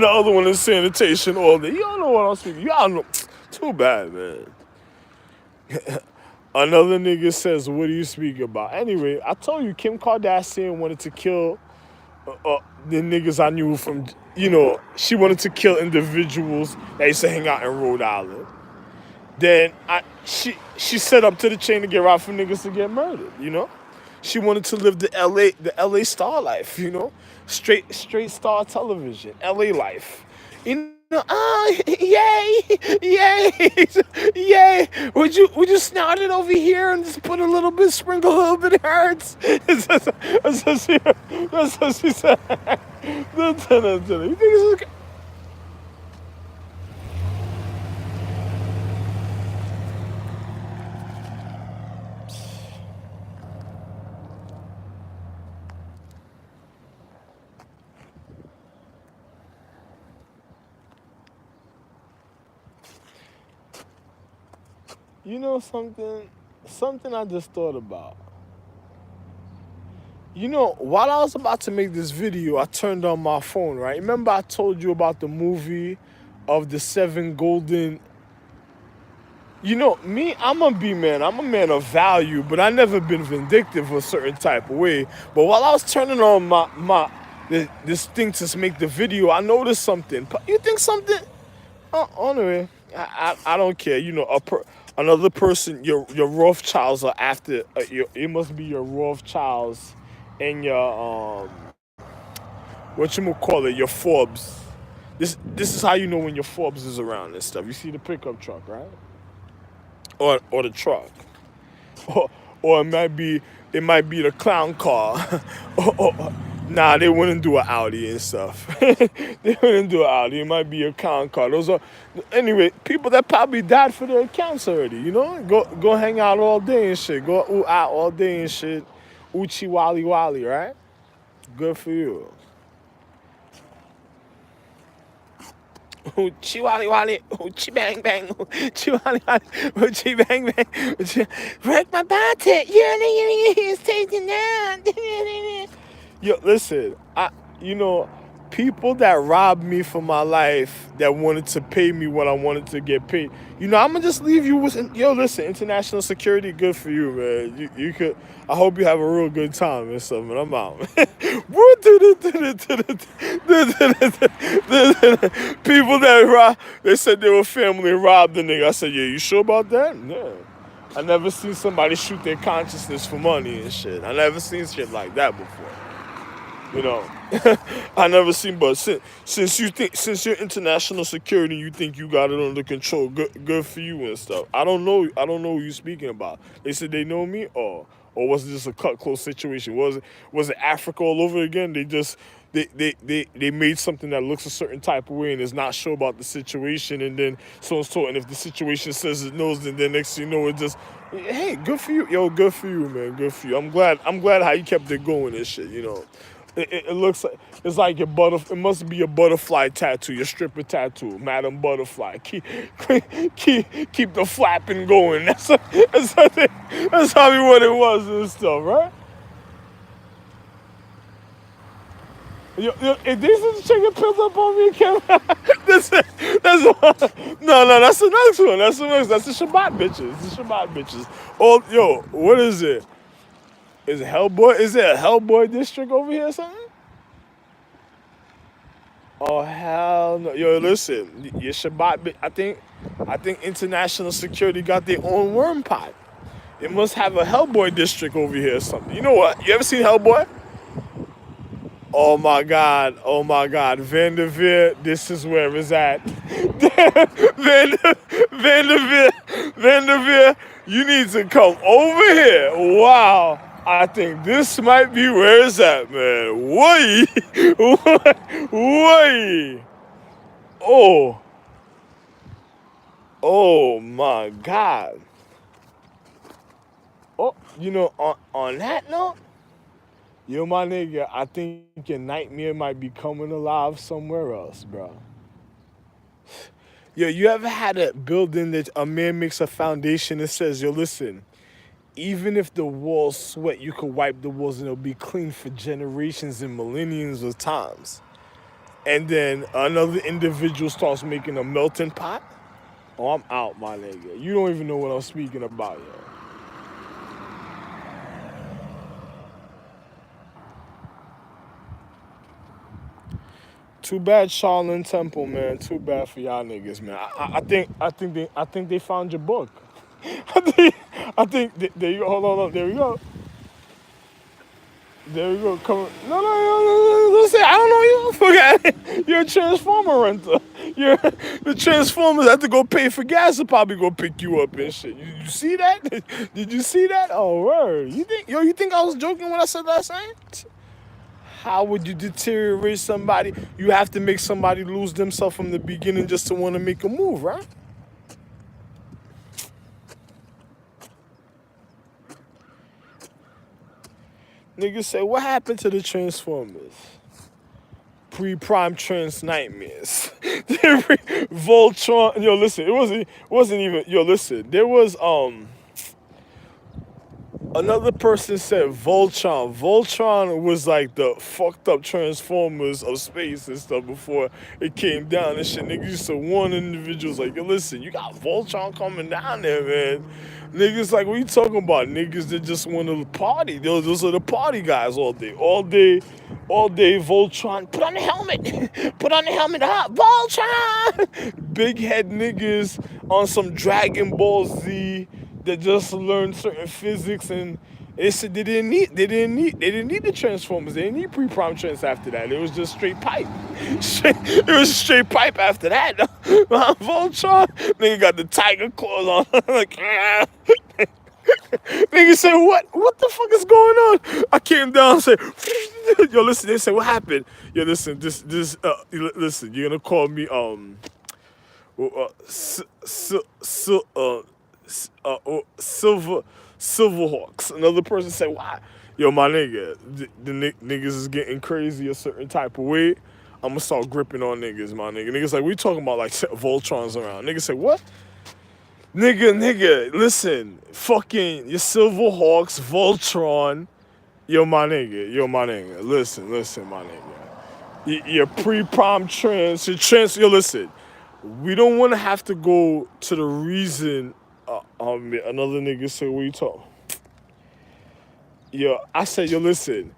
the other one is sanitation all day. Y'all know what I'm speaking. Y'all know. Too bad, man. Another nigga says, what do you speak about? Anyway, I told you Kim Kardashian wanted to kill the niggas I knew from, she wanted to kill individuals that used to hang out in Rhode Island. Then she set up to the chain to get robbed for niggas to get murdered. She wanted to live the LA star life, straight star television, LA life. Yay, yay, yay! Would you snort it over here and just put a little bit, sprinkle a little bit, it hurts. That's what she said. You think this is? You know something? Something I just thought about. While I was about to make this video, I turned on my phone, right? Remember I told you about the movie of the seven golden. Me, I'm a man of value, but I never been vindictive a certain type of way. But while I was turning on this thing to make the video, I noticed something. You think something? Anyway, I don't care. Another person, your Rothschilds are after. It must be your Rothschilds and your what you call it, your Forbes. This is how you know when your Forbes is around and stuff. You see the pickup truck, right? Or the truck, or it might be the clown car. Nah, they wouldn't do an Audi and stuff. They wouldn't do an Audi. It might be a clown car. Those are anyway people that probably died for their accounts already. Go hang out all day and shit. Go out all day and shit. Uchi wally wally, right? Good for you. Uchi wally wally, uchi bang bang, uchi wally wally, uchi bang bang, uchi. Break my body, you're taking down. Yo, listen, people that robbed me for my life that wanted to pay me what I wanted to get paid. I'm gonna just leave you with, listen, international security, good for you, man. You could, I hope you have a real good time and stuff, and I'm out. People that they said they were family and robbed the nigga. I said, yeah, you sure about that? Yeah. I never seen somebody shoot their consciousness for money and shit. I never seen shit like that before. I never seen, but since you're international security, you think you got it under control. Good for you and stuff. I don't know who you speaking about. They said they know me, or was it just a cut close situation? Was it Africa all over again? They made something that looks a certain type of way and is not sure about the situation, and then so and so. And if the situation says it knows, then next thing you know, it just, hey, good for you, yo, good for you, man, good for you. I'm glad how you kept it going and shit. It looks like it's like your It must be your butterfly tattoo, your stripper tattoo, Madam Butterfly. Keep the flapping going. That's probably what it was and stuff, right? If this is chicken pills up on me, Kim, that's no, that's the next one. That's the next. That's the Shabbat bitches. The Shabbat bitches. Oh, yo, what is it? Is it Hellboy? Is it a Hellboy district over here or something? Oh hell no! Yo, listen, your Shabbat. I think international security got their own worm pot. It must have a Hellboy district over here or something. You know what? You ever seen Hellboy? Oh my God! Oh my God! Vanderveer, this is where it's at. Vanderveer, you need to come over here. Wow! I think this might be where it's at, man. Why? Why? Oh, oh my God. Oh, on that note, yo, my nigga, I think your nightmare might be coming alive somewhere else, bro. Yo, you ever had a building that a man makes a foundation and says, yo, listen, even if the walls sweat, you could wipe the walls and it'll be clean for generations and millenniums of times. And then another individual starts making a melting pot? Oh, I'm out, my nigga. You don't even know what I'm speaking about, yo. Too bad Charlene Temple, man. Too bad for y'all niggas, man. I think they found your book. I think there you go. Hold on, there we go. There we go. Come. No. Listen, I don't know you. Forget. You're a transformer renter. You're the Transformers have to go pay for gas to probably go pick you up and shit. You see that? Did you see that? Oh word. You think I was joking when I said that, saying? How would you deteriorate somebody? You have to make somebody lose themselves from the beginning just to want to make a move, right? Niggas say, what happened to the Transformers? Pre-prime trans nightmares. Voltron. Yo, listen. It wasn't even. Yo, listen. There was another person said Voltron. Voltron was like the fucked up Transformers of space and stuff before it came down and shit. Niggas used to warn individuals like, yo, listen, you got Voltron coming down there, man. Niggas like, what you talking about? Niggas that just want to party. Those are the party guys all day. All day, Voltron. Put on the helmet. Put on the helmet. Voltron. Big head niggas on some Dragon Ball Z that just learned certain physics, and they said they didn't need the Transformers. They didn't need pre-prime trans after that. It was just straight pipe. It was straight pipe after that. Voltron, nigga got the tiger claws on. Like, nigga said, what? What the fuck is going on? I came down and said, yo, listen. They said, what happened? Yo, listen. Listen. You're gonna call me Silverhawks. Another person said, why? Yo, my nigga, the niggas is getting crazy a certain type of way. I'm gonna start gripping on niggas, my nigga. Niggas like, we talking about like Voltrons around. Niggas say, what? Nigga, listen. Fucking your Silverhawks, Voltron. Yo, my nigga. Listen, my nigga. Your pre-prime yo, listen. We don't want to have to go to the reason. Another nigga said, what you talking? Yo, I said, yo, listen.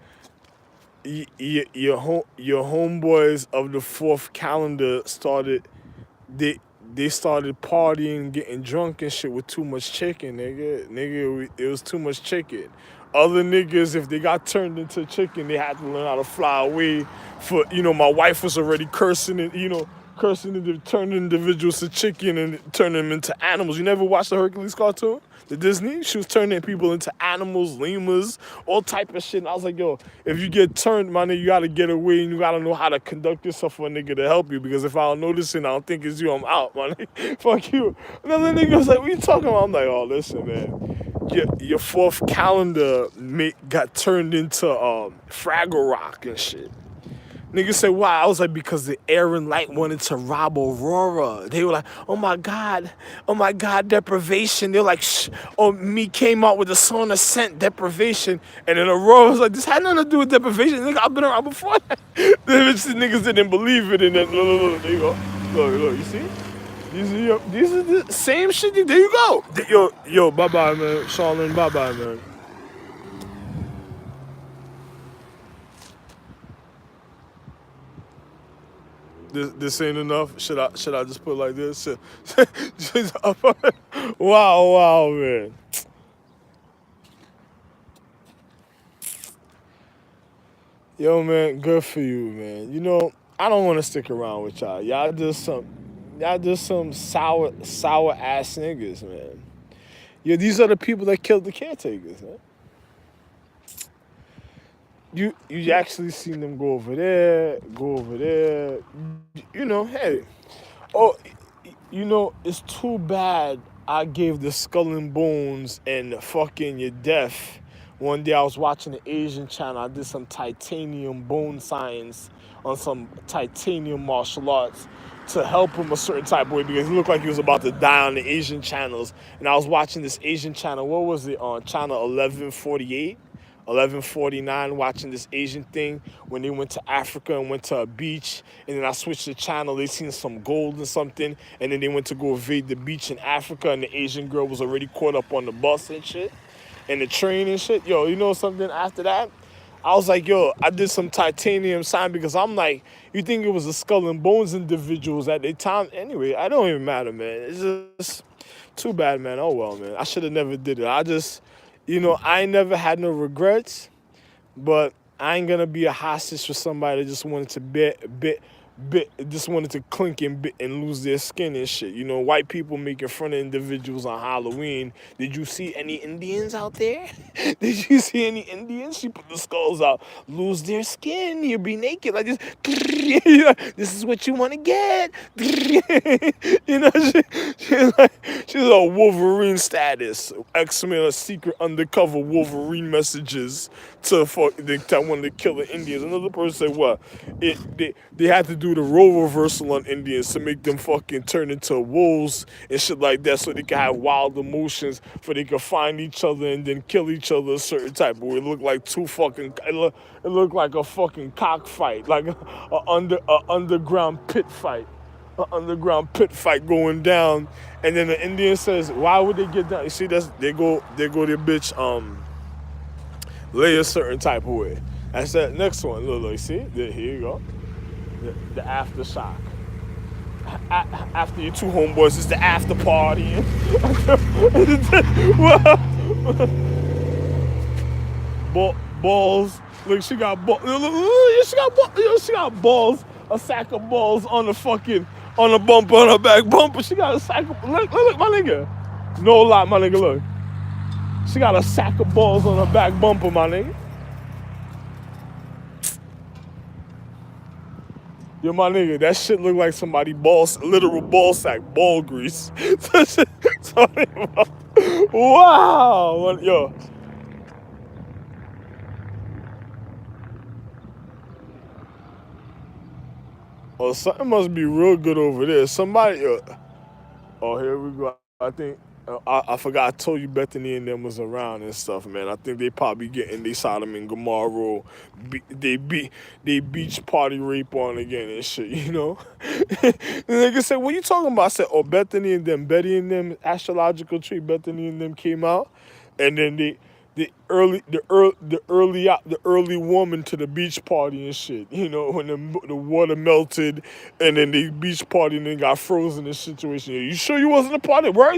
Your homeboys of the fourth calendar started. They started partying, getting drunk and shit with too much chicken, nigga. It was too much chicken. Other niggas, if they got turned into chicken, they had to learn how to fly away. My wife was already cursing it, cursing to turn individuals to chicken and turn them into animals. You never watched the Hercules cartoon? The Disney? She was turning people into animals, lemurs, all type of shit. And I was like, yo, if you get turned, my nigga, you gotta get away and you gotta know how to conduct yourself for a nigga to help you. Because if I don't know this and I don't think it's you, I'm out, my nigga. Fuck you. Another nigga was like, what you talking about? I'm like, oh, listen, man. Your fourth calendar got turned into Fraggle Rock and shit. Niggas say why? I was like, because the Aaron Light wanted to rob Aurora. They were like, oh my God, deprivation. They're like, shh. Oh, me came out with a song of scent, deprivation. And then Aurora was like, this had nothing to do with deprivation. Nigga, I've been around before that. The niggas didn't believe it. And then, look, there you go. Look, you see? These are the same shit. There you go. Yo, bye-bye, man. Charlene, bye-bye, man. This ain't enough. Should I just put it like this? Wow, man. Yo, man, good for you, man. You know, I don't want to stick around with y'all. Y'all just some sour ass niggas, man. Yeah, these are the people that killed the caretakers, man. You actually seen them go over there, go over there. You know, hey, oh, you know, it's too bad I gave the skull and bones and fucking your death. One day I was watching the Asian channel. I did some titanium bone science on some titanium martial arts to help him a certain type of way because he looked like he was about to die on the Asian channels. And I was watching this Asian channel. What was it on? Channel 1148? 1149 watching this Asian thing when they went to Africa and went to a beach, and then I switched the channel. They seen some gold or something, and then they went to go invade the beach in Africa, and the Asian girl was already caught up on the bus and shit and the train and shit. Yo, you know something? After that, I was like, yo, I did some titanium sign because I'm like, you think it was the skull and bones individuals at the time? Anyway, I don't even matter, man. It's just too bad, man. Oh well, man. I should have never did it. I just, you know, I ain't never had no regrets, but I ain't gonna be a hostage for somebody that just wanted to just wanted to clink and lose their skin and shit. You know, white people making fun of individuals on Halloween. Did you see any Indians out there? Did you see any Indians? She put the skulls out. Lose their skin. You'll be naked like this. This is what you want to get. You know, she's a Wolverine status. X-Men, a secret undercover Wolverine messages to fuck. They wanted to kill the Indians. Another person said, what? They had to do the role reversal on Indians to make them fucking turn into wolves and shit like that so they could have wild emotions, for they could find each other and then kill each other a certain type of way. It looked like it looked like a fucking cockfight, like a underground pit fight. An underground pit fight going down, and then the Indian says, why would they get down? You see, they go their bitch lay a certain type of way. That's that next one. Look, see? Here you go. The aftershock. After your two homeboys, it's the after party. Balls. Look, she got balls. She got balls. A sack of balls on the fucking, on the bumper, on her back bumper. She got a sack of, look, my nigga. No lie, my nigga, look. She got a sack of balls on her back bumper, my nigga. Yo, my nigga, that shit look like somebody literal ball sack, ball grease. Wow. Yo. Oh, something must be real good over there. Somebody, oh, here we go. I think, I forgot I told you Bethany and them was around and stuff, man. I think they probably getting they Sodom and Gomorrah, they beach party rape on again and shit, you know? The nigga said, what you talking about? I said, oh, Bethany and them, Betty and them, astrological tree, Bethany and them came out, and then the early woman to the beach party and shit. You know, when the water melted and then the beach party and then got frozen in situation. You sure you wasn't a part of it? Where?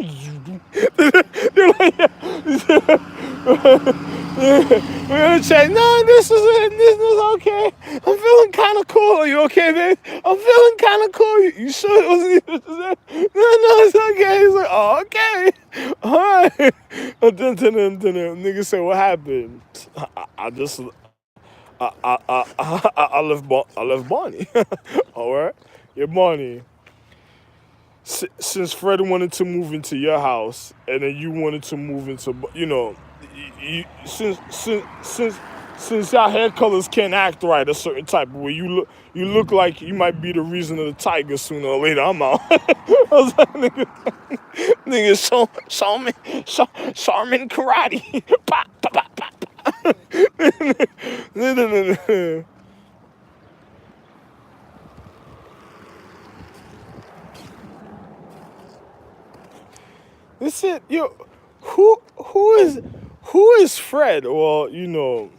They're like, we're gonna check. No, this is okay. I'm feeling kind of cool. Are you okay, babe? I'm feeling kind of cool. You sure it wasn't even? No, it's okay. He's like, oh, okay. All right. Then nigga said, what happened? I just, I left Bonnie. All right. Yeah, Bonnie. Since Fred wanted to move into your house, and then you wanted to move into, you know, since since our hair colors can't act right a certain type of way, you look like you might be the reason of the tiger sooner or later. I'm out. I was like, nigga, Charmin karate. Pop, pop, pop, pop. No, no, no, no. Listen, yo, who is Fred? Well, you know,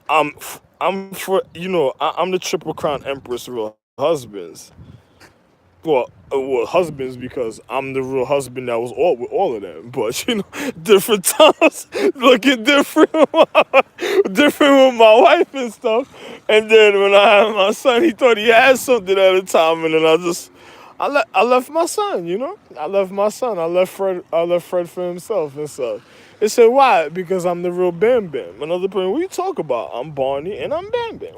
I'm for I'm the Triple Crown Empress real husbands. Well, husbands because I'm the real husband that was all with all of them. But different times looking different, different with my wife and stuff. And then when I had my son, he thought he had something at the time, and then I left my son. I left my son. I left Fred. I left Fred for himself and stuff. They said, why? Because I'm the real Bam Bam. Another person, what you talk about? I'm Barney and I'm Bam Bam.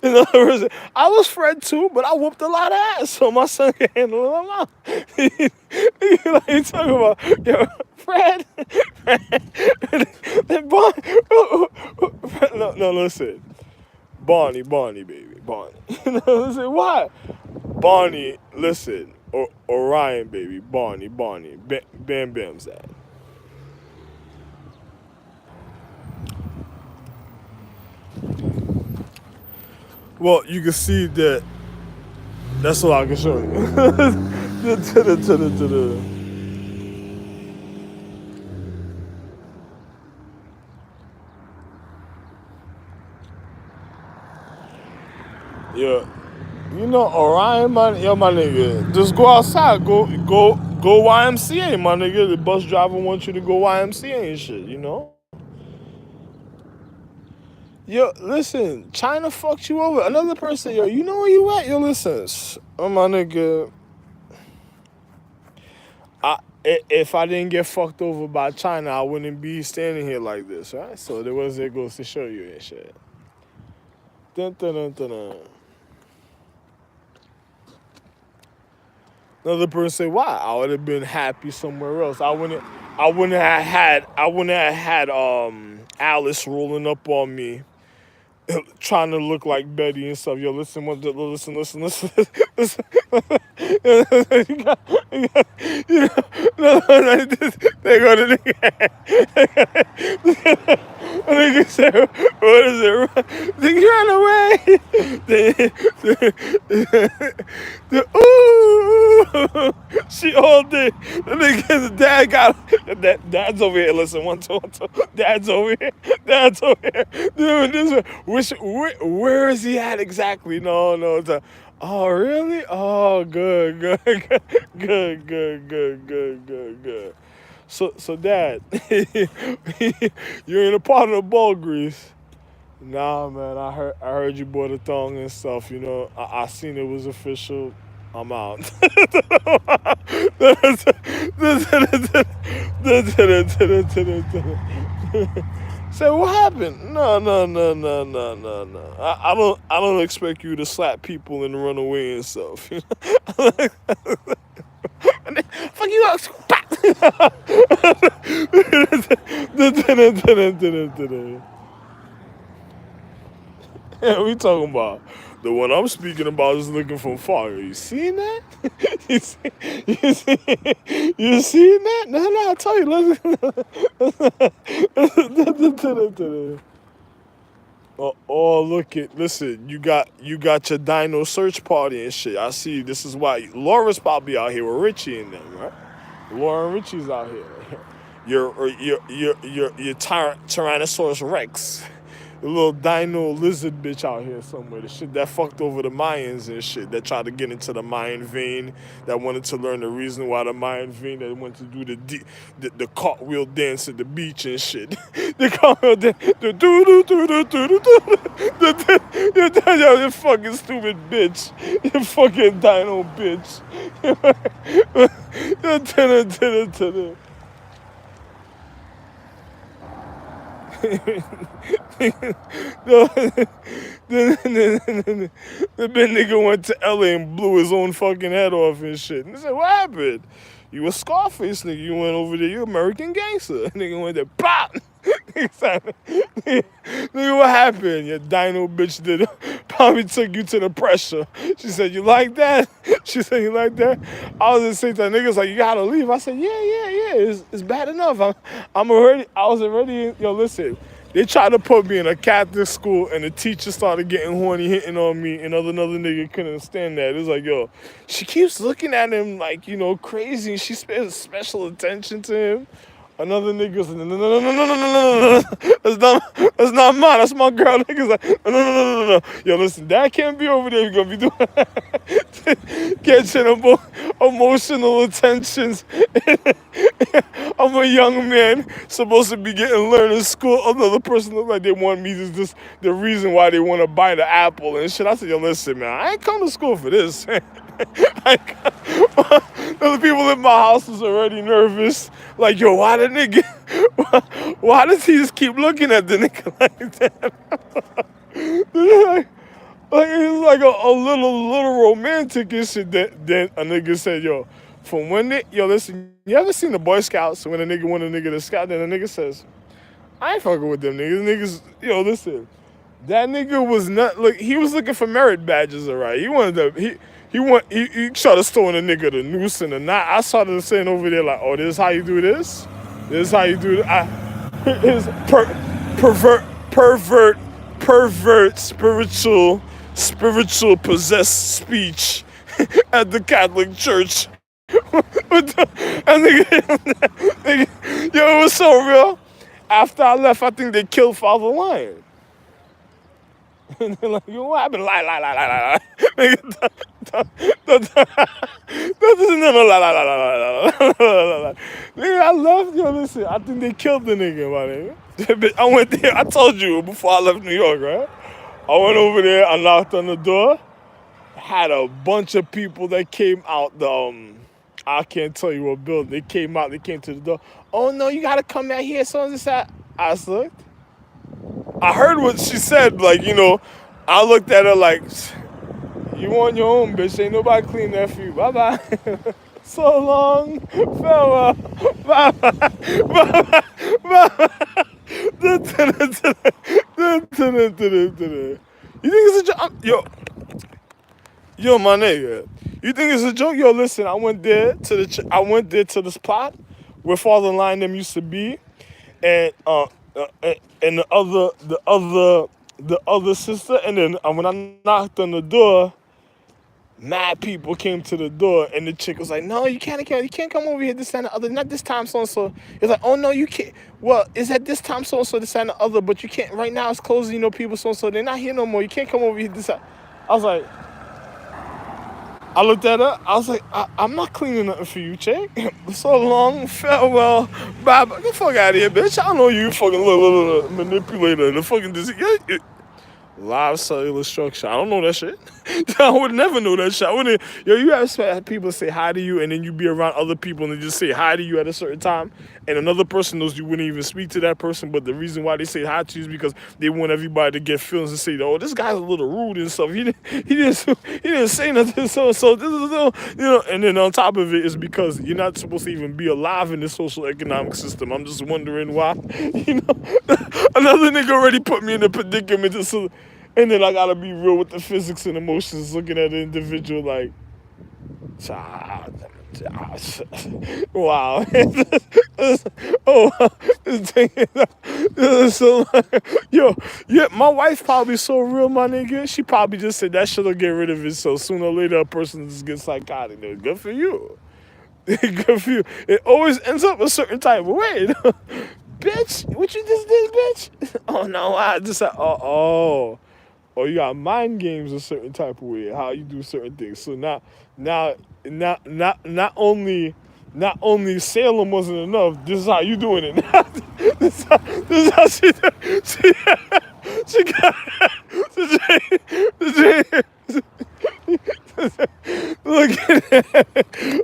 In other words, I was Fred too, but I whooped a lot of ass, so my son can handle it alone. Like you talking about, yo, Fred, Fred, no, listen, Barney, baby, Barney. Listen, why? Barney, listen, Orion, baby, Barney, Bam Bam's that. Well, you can see that. That's all I can show you. Yeah, Orion, my nigga. Just go outside, go YMCA, my nigga. The bus driver wants you to go YMCA and shit. Yo, listen, China fucked you over. Another person, yo, you know where you at? Yo, listen, my nigga. If I didn't get fucked over by China, I wouldn't be standing here like this, right? So there was it goes to show you and shit. Dun, dun, dun, dun, dun. Another person say, "Why? I would have been happy somewhere else. I wouldn't have had Alice rolling up on me, trying to look like Betty and stuff. Yo, listen, listen, listen. You got, you no, they go to the nigga said, what is it? They ran away. Ooh, she all day. The nigga, dad got dad's over here. Listen, one, two. Dad's over here. Dude, where is he at exactly? No. Oh, really? Oh, good. Good. So, Dad, you're in a part of the ball grease. Nah, man, I heard you bought a thong and stuff. I seen it was official. I'm out. Say, what happened? No. I don't expect you to slap people and run away and stuff. Fuck you up. Yeah, we talking about the one I'm speaking about is looking from far. You seen that? You seen that? No, I tell you. Listen. Look it. Listen, you got your dino search party and shit. I see. This is why Laura's probably out here with Richie and them, right? Laura and Richie's out here. Your Tyrannosaurus Rex. The little dino lizard bitch out here somewhere. The shit that fucked over the Mayans and shit. That tried to get into the Mayan vein. That wanted to learn the reason why the Mayan vein. That went to do the cartwheel dance at the beach and shit. The cartwheel dance. You fucking stupid bitch. You fucking dino bitch. The big nigga went to LA and blew his own fucking head off and shit. And I said, what happened? You a Scarface nigga. You went over there. You American gangster. Nigga went there. Pop! Nigga, what happened? Your dino bitch did probably took you to the pressure. She said, you like that? She said, you like that? I was just saying to that niggas like, you gotta leave. I said, yeah. It's bad enough. I was already, yo, listen. They tried to put me in a Catholic school, and the teacher started getting horny, hitting on me, and another nigga couldn't stand that. It was like, yo, she keeps looking at him like, crazy. She pays special attention to him. Another nigga's like, no. That's not mine. That's my girl. Nigga's like, no. Yo, listen, that can't be over there. You're gonna be doing catching emotional attentions. I'm a young man supposed to be getting learned in school. Another person look like they want me to just the reason why they want to buy the apple and shit. I said, yo, listen, man, I ain't come to school for this. The people in my house is already nervous. Like, yo, why the nigga? Why does he just keep looking at the nigga like that? like it's like a little romantic and shit. Then a nigga said, yo, listen, you ever seen the Boy Scouts when a nigga want a nigga to scout? Then a nigga says, I ain't fucking with them niggas. Yo, listen, that nigga was not look. He was looking for merit badges, alright. He wanted to. He tried to throw in a nigga the noose and the knot. I started saying over there like, oh, this is how you do this. This is how you do it. His pervert, spiritual possessed speech at the Catholic Church. Yo, it was so real. After I left, I think they killed Father Lion. And they're like, yo, what happened? Lie. Nigga, I left. Yo, listen, I think they killed the nigga, my nigga. I went there. I told you before I left New York, right? I went over there. I knocked on the door. Had a bunch of people that came out the I can't tell you what building. They came out. They came to the door. Oh no, you gotta come out here. So this that. I looked. I heard what she said. Like, I looked at her like, you on your own, bitch. Ain't nobody clean that for you. Bye bye. So long. Farewell. Bye bye. You think it's a joke? Yo, my nigga. You think it's a joke? Yo, listen. I went there to the spot where Father Lion them used to be, and the other sister, and then when I knocked on the door, mad people came to the door, and the chick was like, "No, you can't come over here. This and the other. Not this time, so and so." It's like, "Oh no, you can't. Well, it's at this time, so and so, this and the other, but you can't. Right now, it's closed. People, so and so, they're not here no more. You can't come over here. This." I was like, I looked at her. I was like, I'm not cleaning nothing for you, chick. So long, farewell, bye. Get the fuck out of here, bitch. I don't know you, fucking little manipulator. The fucking live cellular structure. I don't know that shit. I would never know that shit. I wouldn't. Yo, you have people say hi to you, and then you be around other people, and they just say hi to you at a certain time, and another person knows you wouldn't even speak to that person, but the reason why they say hi to you is because they want everybody to get feelings and say, oh, this guy's a little rude and stuff. He didn't say nothing. So this is and then on top of it is because you're not supposed to even be alive in this social economic system. I'm just wondering why. Another nigga already put me in a predicament. And then I gotta be real with the physics and emotions, looking at the individual like, wow. So, yo, yeah, my wife probably so real, my nigga. She probably just said that shit'll get rid of it. So sooner or later, a person just gets psychotic. Good for you. Good for you. It always ends up a certain type of way. Bitch, what you just did, bitch? Oh no, I just said, or you got mind games a certain type of way, how you do certain things. So not only Salem wasn't enough. This is how you doing it. this is how she got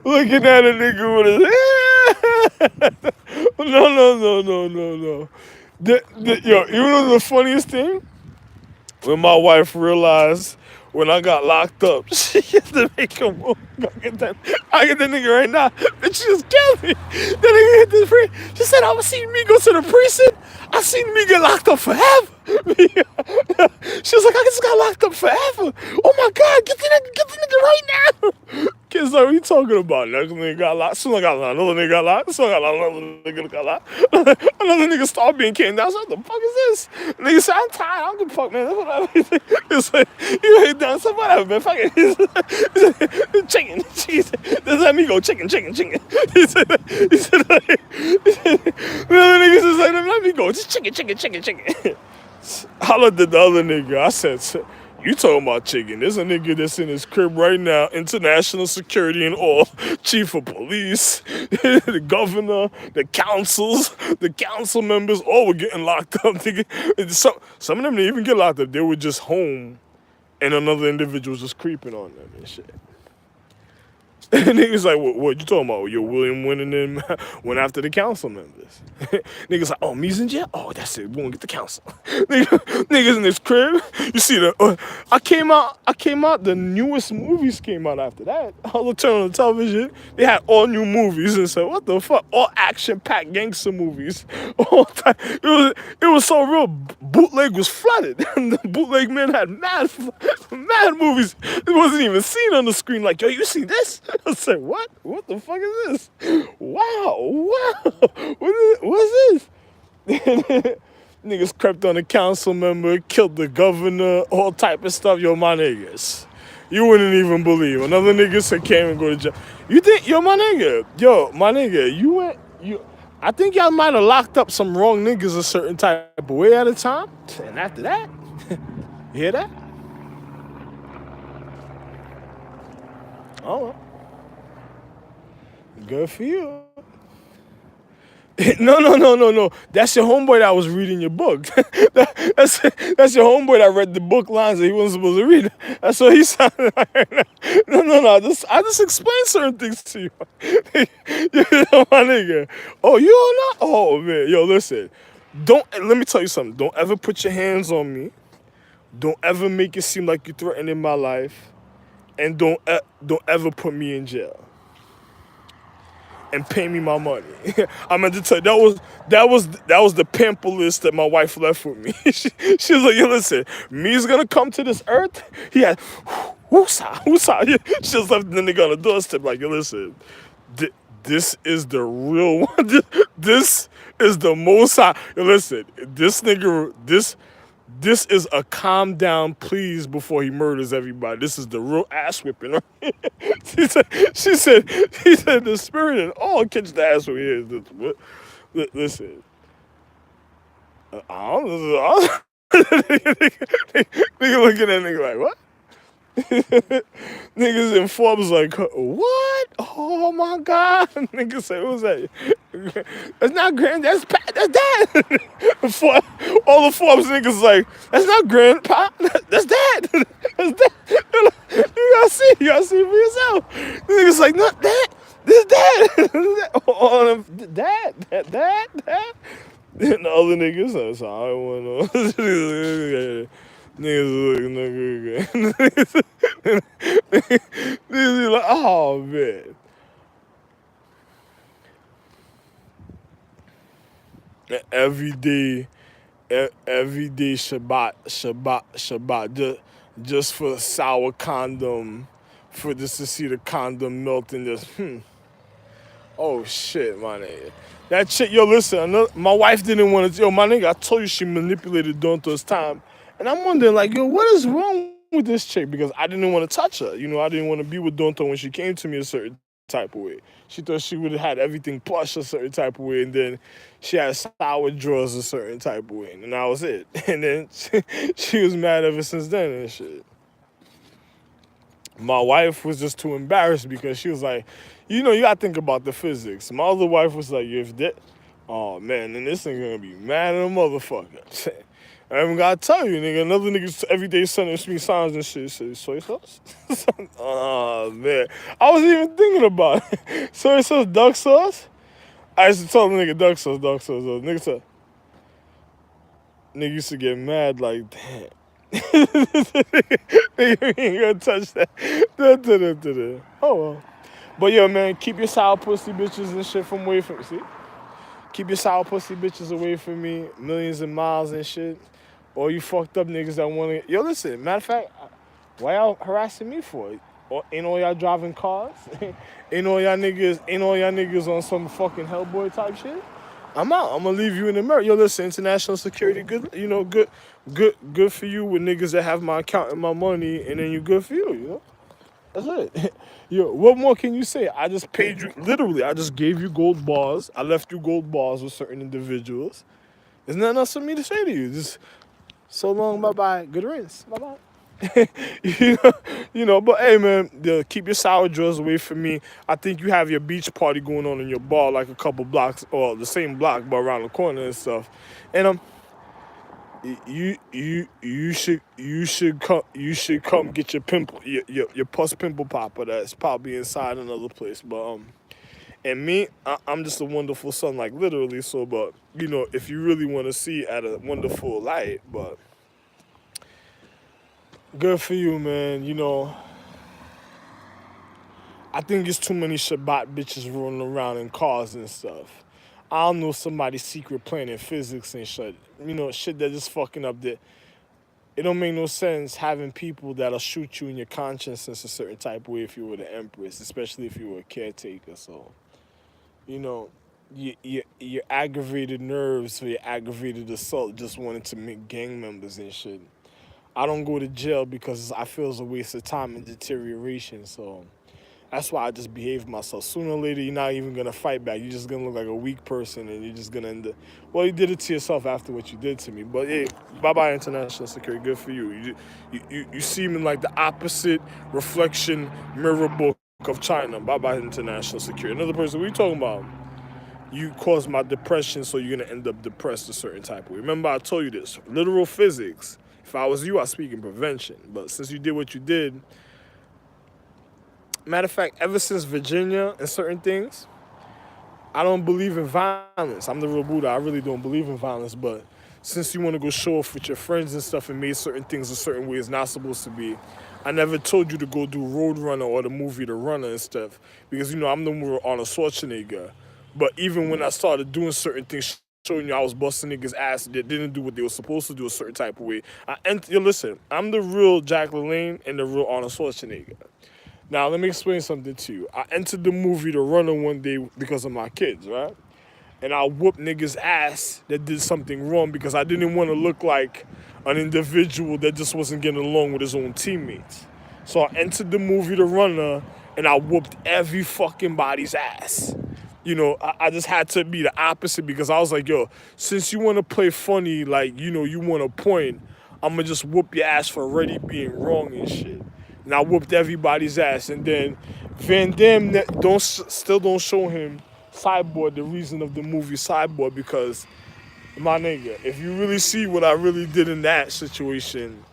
looking at a nigga with his no. Yo, you know the funniest thing? When my wife realized when I got locked up, she had to make a move. I get that nigga right now. And she just killed me. That nigga hit this free. She said, I was seeing me go to the precinct. I seen me get locked up forever. She was like, I just got locked up forever. Oh my God, get the nigga right now. Kids like, what you talking about? Next nigga got locked. Soon I got locked. Another nigga got locked. Soon I got locked. Another nigga got locked. Another nigga started being came down. So what the fuck is this? Nigga said, I'm tired. I don't give a fuck, man. That's whatever. It's like, you hit down. So whatever, man. Fuck it. Chicken. Cheese. Does that me go chicken. He said, another nigga says, like, let me go. Just chicken. I looked at the other nigga. I said, you talking about chicken. There's a nigga that's in his crib right now, international security and all, chief of police, the governor, the councils, the council members, all were getting locked up. Some of them didn't even get locked up. They were just home, and another individual was just creeping on them and shit. And niggas like, what you talking about? Yo, William went and then went after the council members. Niggas like, oh, me's in jail? Oh, that's it. We won't get the council. Niggas in this crib. You see I came out, the newest movies came out after that. I looked on the television. They had all new movies and said, what the fuck? All action-packed gangster movies. All time. It was so real. Bootleg was flooded. The bootleg men had mad movies. It wasn't even seen on the screen. Like, yo, you see this? I said, what? What the fuck is this? Wow. What's this? Niggas crept on a council member, killed the governor, all type of stuff. Yo, my niggas. You wouldn't even believe. Another nigga said came and go to jail. You think, my nigga, I think y'all might have locked up some wrong niggas a certain type of way at a time. And after that, you hear that? Oh, good for you. No. That's your homeboy that was reading your book. That's your homeboy that read the book lines that he wasn't supposed to read. That's what he sounded like. No. I just explained certain things to you. You know, my nigga. Oh, you don't know? Oh, man. Yo, listen. Let me tell you something. Don't ever put your hands on me. Don't ever make it seem like you're threatening my life. And don't ever put me in jail. And pay me my money. I meant to tell you, that was the pamper list that my wife left with me. She was like, yo, listen, me's gonna come to this earth. He had whoosah. She just left the nigga on the doorstep like, yo, listen, this is the real one. This is the most high. Yo, listen, this nigga, this is a calm down, please, before he murders everybody. This is the real ass whipping. Right? He said, the spirit and all catch the ass whipping here. Listen, I don't know. Nigga looking at that nigga like, what? Niggas in Forbes like, what? Oh my God. Niggas say, who's that? That's not Grand, that's Pat, that's Dad. All the Forbes niggas like, that's not Grandpa, that's Dad. That's Dad. You gotta see for yourself. Niggas like, not Dad, this Dad. All them, Dad. And the other niggas, so I don't want to know. Niggas looking good. Niggas like, oh man. Every day Shabbat, just for sour condom, for just to see the condom melt and just, Oh shit, my nigga. That chick, yo, listen, my wife didn't want to, my nigga, I told you she manipulated Donto's time. And I'm wondering, like, yo, what is wrong with this chick? Because I didn't want to touch her. You know, I didn't want to be with Donto when she came to me a certain type of way. She thought she would have had everything plush a certain type of way, and then she had sour drawers a certain type of way, and that was it. And then she was mad ever since then and shit. My wife was just too embarrassed because she was like, you know, you gotta think about the physics. My other wife was like, if that, oh man, then this thing gonna be mad at a motherfucker. I even gotta tell you, nigga, another nigga every day sending me signs and shit. Say, soy sauce? Oh, man. I wasn't even thinking about it. Soy sauce, duck sauce? I used to tell the nigga duck sauce. Nigga used to get mad like, damn. You ain't gonna touch that. Da. Oh well. But yo, man, keep your sour pussy bitches and shit from away from. See, keep your sour pussy bitches away from me. Millions of miles and shit. All you fucked up niggas that want to. Yo, listen. Matter of fact, why y'all harassing me for it? Ain't all y'all driving cars? Ain't all y'all niggas on some fucking Hellboy type shit? I'm out. I'm gonna leave you in the mirror. Yo, listen, international security, good. You know, good for you with niggas that have my account and my money, and then you good for you. You know, that's it. Yo, what more can you say? I just paid you. Literally, I just gave you gold bars. I left you gold bars with certain individuals. There's nothing else for me to say to you. Just so long, bye bye. Good riddance. Bye bye. you know, but hey man, keep your sour drills away from me. I think you have your beach party going on in your bar like a couple blocks or the same block but around the corner and stuff. And you should come get your pimple your pus pimple popper that's probably inside another place. But and me, I'm just a wonderful son, like literally. So, but if you really want to see at a wonderful light, but good for you, man. I think there's too many Shabbat bitches rolling around in cars and stuff. I don't know somebody's secret plan in physics and shit. Shit that just fucking up the. It don't make no sense having people that'll shoot you in your consciousness a certain type of way if you were the empress, especially if you were a caretaker. So, you know, your aggravated nerves or your aggravated assault just wanted to make gang members and shit. I don't go to jail because I feel it's a waste of time and deterioration. So that's why I just behave myself. Sooner or later, you're not even gonna fight back. You're just gonna look like a weak person, and you're just gonna end up. Well, you did it to yourself after what you did to me. But hey, bye bye international security. Good for you. You seem like the opposite reflection mirror book of China. Bye bye international security. Another person. What are you talking about? You caused my depression, so you're gonna end up depressed a certain type of way. Remember, I told you this. Literal physics. If I was you, I'd speak in prevention. But since you did what you did. Matter of fact, ever since Virginia and certain things, I don't believe in violence. I'm the real Buddha. I really don't believe in violence. But since you want to go show off with your friends and stuff and made certain things a certain way it's not supposed to be, I never told you to go do Roadrunner or the movie The Runner and stuff. Because, I'm the more Arnold Schwarzenegger. But even when I started doing certain things, showing you I was busting niggas' ass that didn't do what they were supposed to do a certain type of way. Listen, I'm the real Jack LaLanne and the real Arnold Schwarzenegger. Now, let me explain something to you. I entered the movie The Runner one day because of my kids, right? And I whooped niggas' ass that did something wrong because I didn't want to look like an individual that just wasn't getting along with his own teammates. So I entered the movie The Runner and I whooped every fucking body's ass. I just had to be the opposite because I was like, yo, since you want to play funny, like, you want to point, I'm going to just whoop your ass for already being wrong and shit. And I whooped everybody's ass. And then Van Damme still don't show him Cyborg, the reason of the movie Cyborg, because, my nigga, if you really see what I really did in that situation,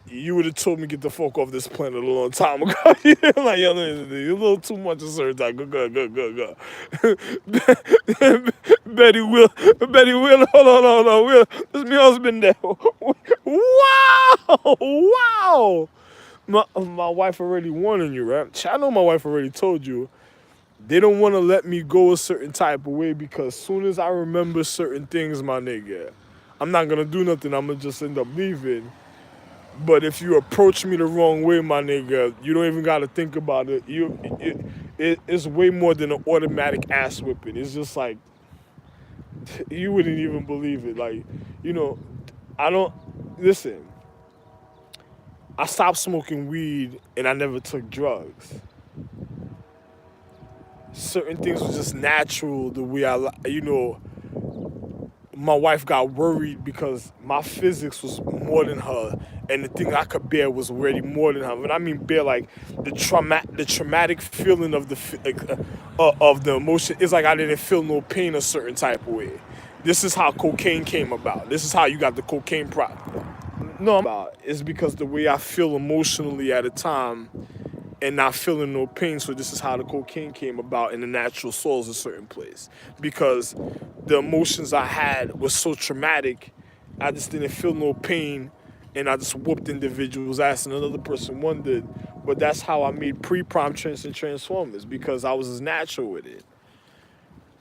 you would have told me get the fuck off this planet a long time ago. Like, yo, you're a little too much a certain time. Go. Betty Will, hold on, Will. This is my husband there. Wow. My wife already warning you, right? I know my wife already told you. They don't want to let me go a certain type of way because soon as I remember certain things, my nigga, I'm not going to do nothing. I'm going to just end up leaving. But if you approach me the wrong way, my nigga, you don't even got to think about it. It's way more than an automatic ass whipping. It's just like, you wouldn't even believe it. Like, I don't, listen. I stopped smoking weed and I never took drugs. Certain things were just natural the way my wife got worried because my physics was more than her and the thing I could bear was already more than her. When I mean bear, like the traumatic feeling of the emotion, it's like I didn't feel no pain a certain type of way. This is how cocaine came about. This is how you got the cocaine problem. No, it's because the way I feel emotionally at a time and not feeling no pain. So this is how the cocaine came about in the natural soul's a certain place. Because the emotions I had was so traumatic, I just didn't feel no pain and I just whooped individuals' ass, and another person won did. But that's how I made pre-prime trends and transformers, because I was as natural with it.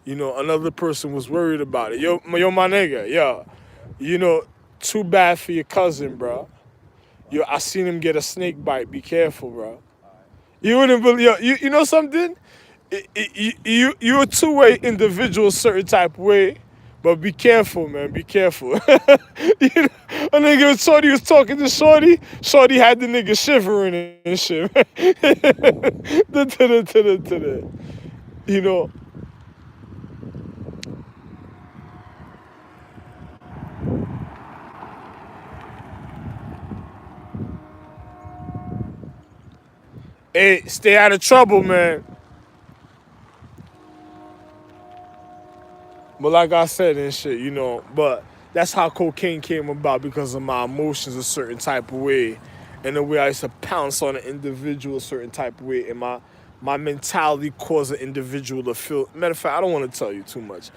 Another person was worried about it. Yo, my nigga, yo, you know, too bad for your cousin, bro. Yo, I seen him get a snake bite. Be careful, bro. You wouldn't believe. Yo, you know something? You're a two-way individual, certain type of way, but be careful, man. Be careful. A nigga, Shorty was talking to Shorty. Shorty had the nigga shivering and shit. You know, hey, stay out of trouble, man. But like I said and shit, but that's how cocaine came about, because of my emotions a certain type of way, and the way I used to pounce on an individual a certain type of way, and my mentality caused an individual to feel. Matter of fact, I don't want to tell you too much.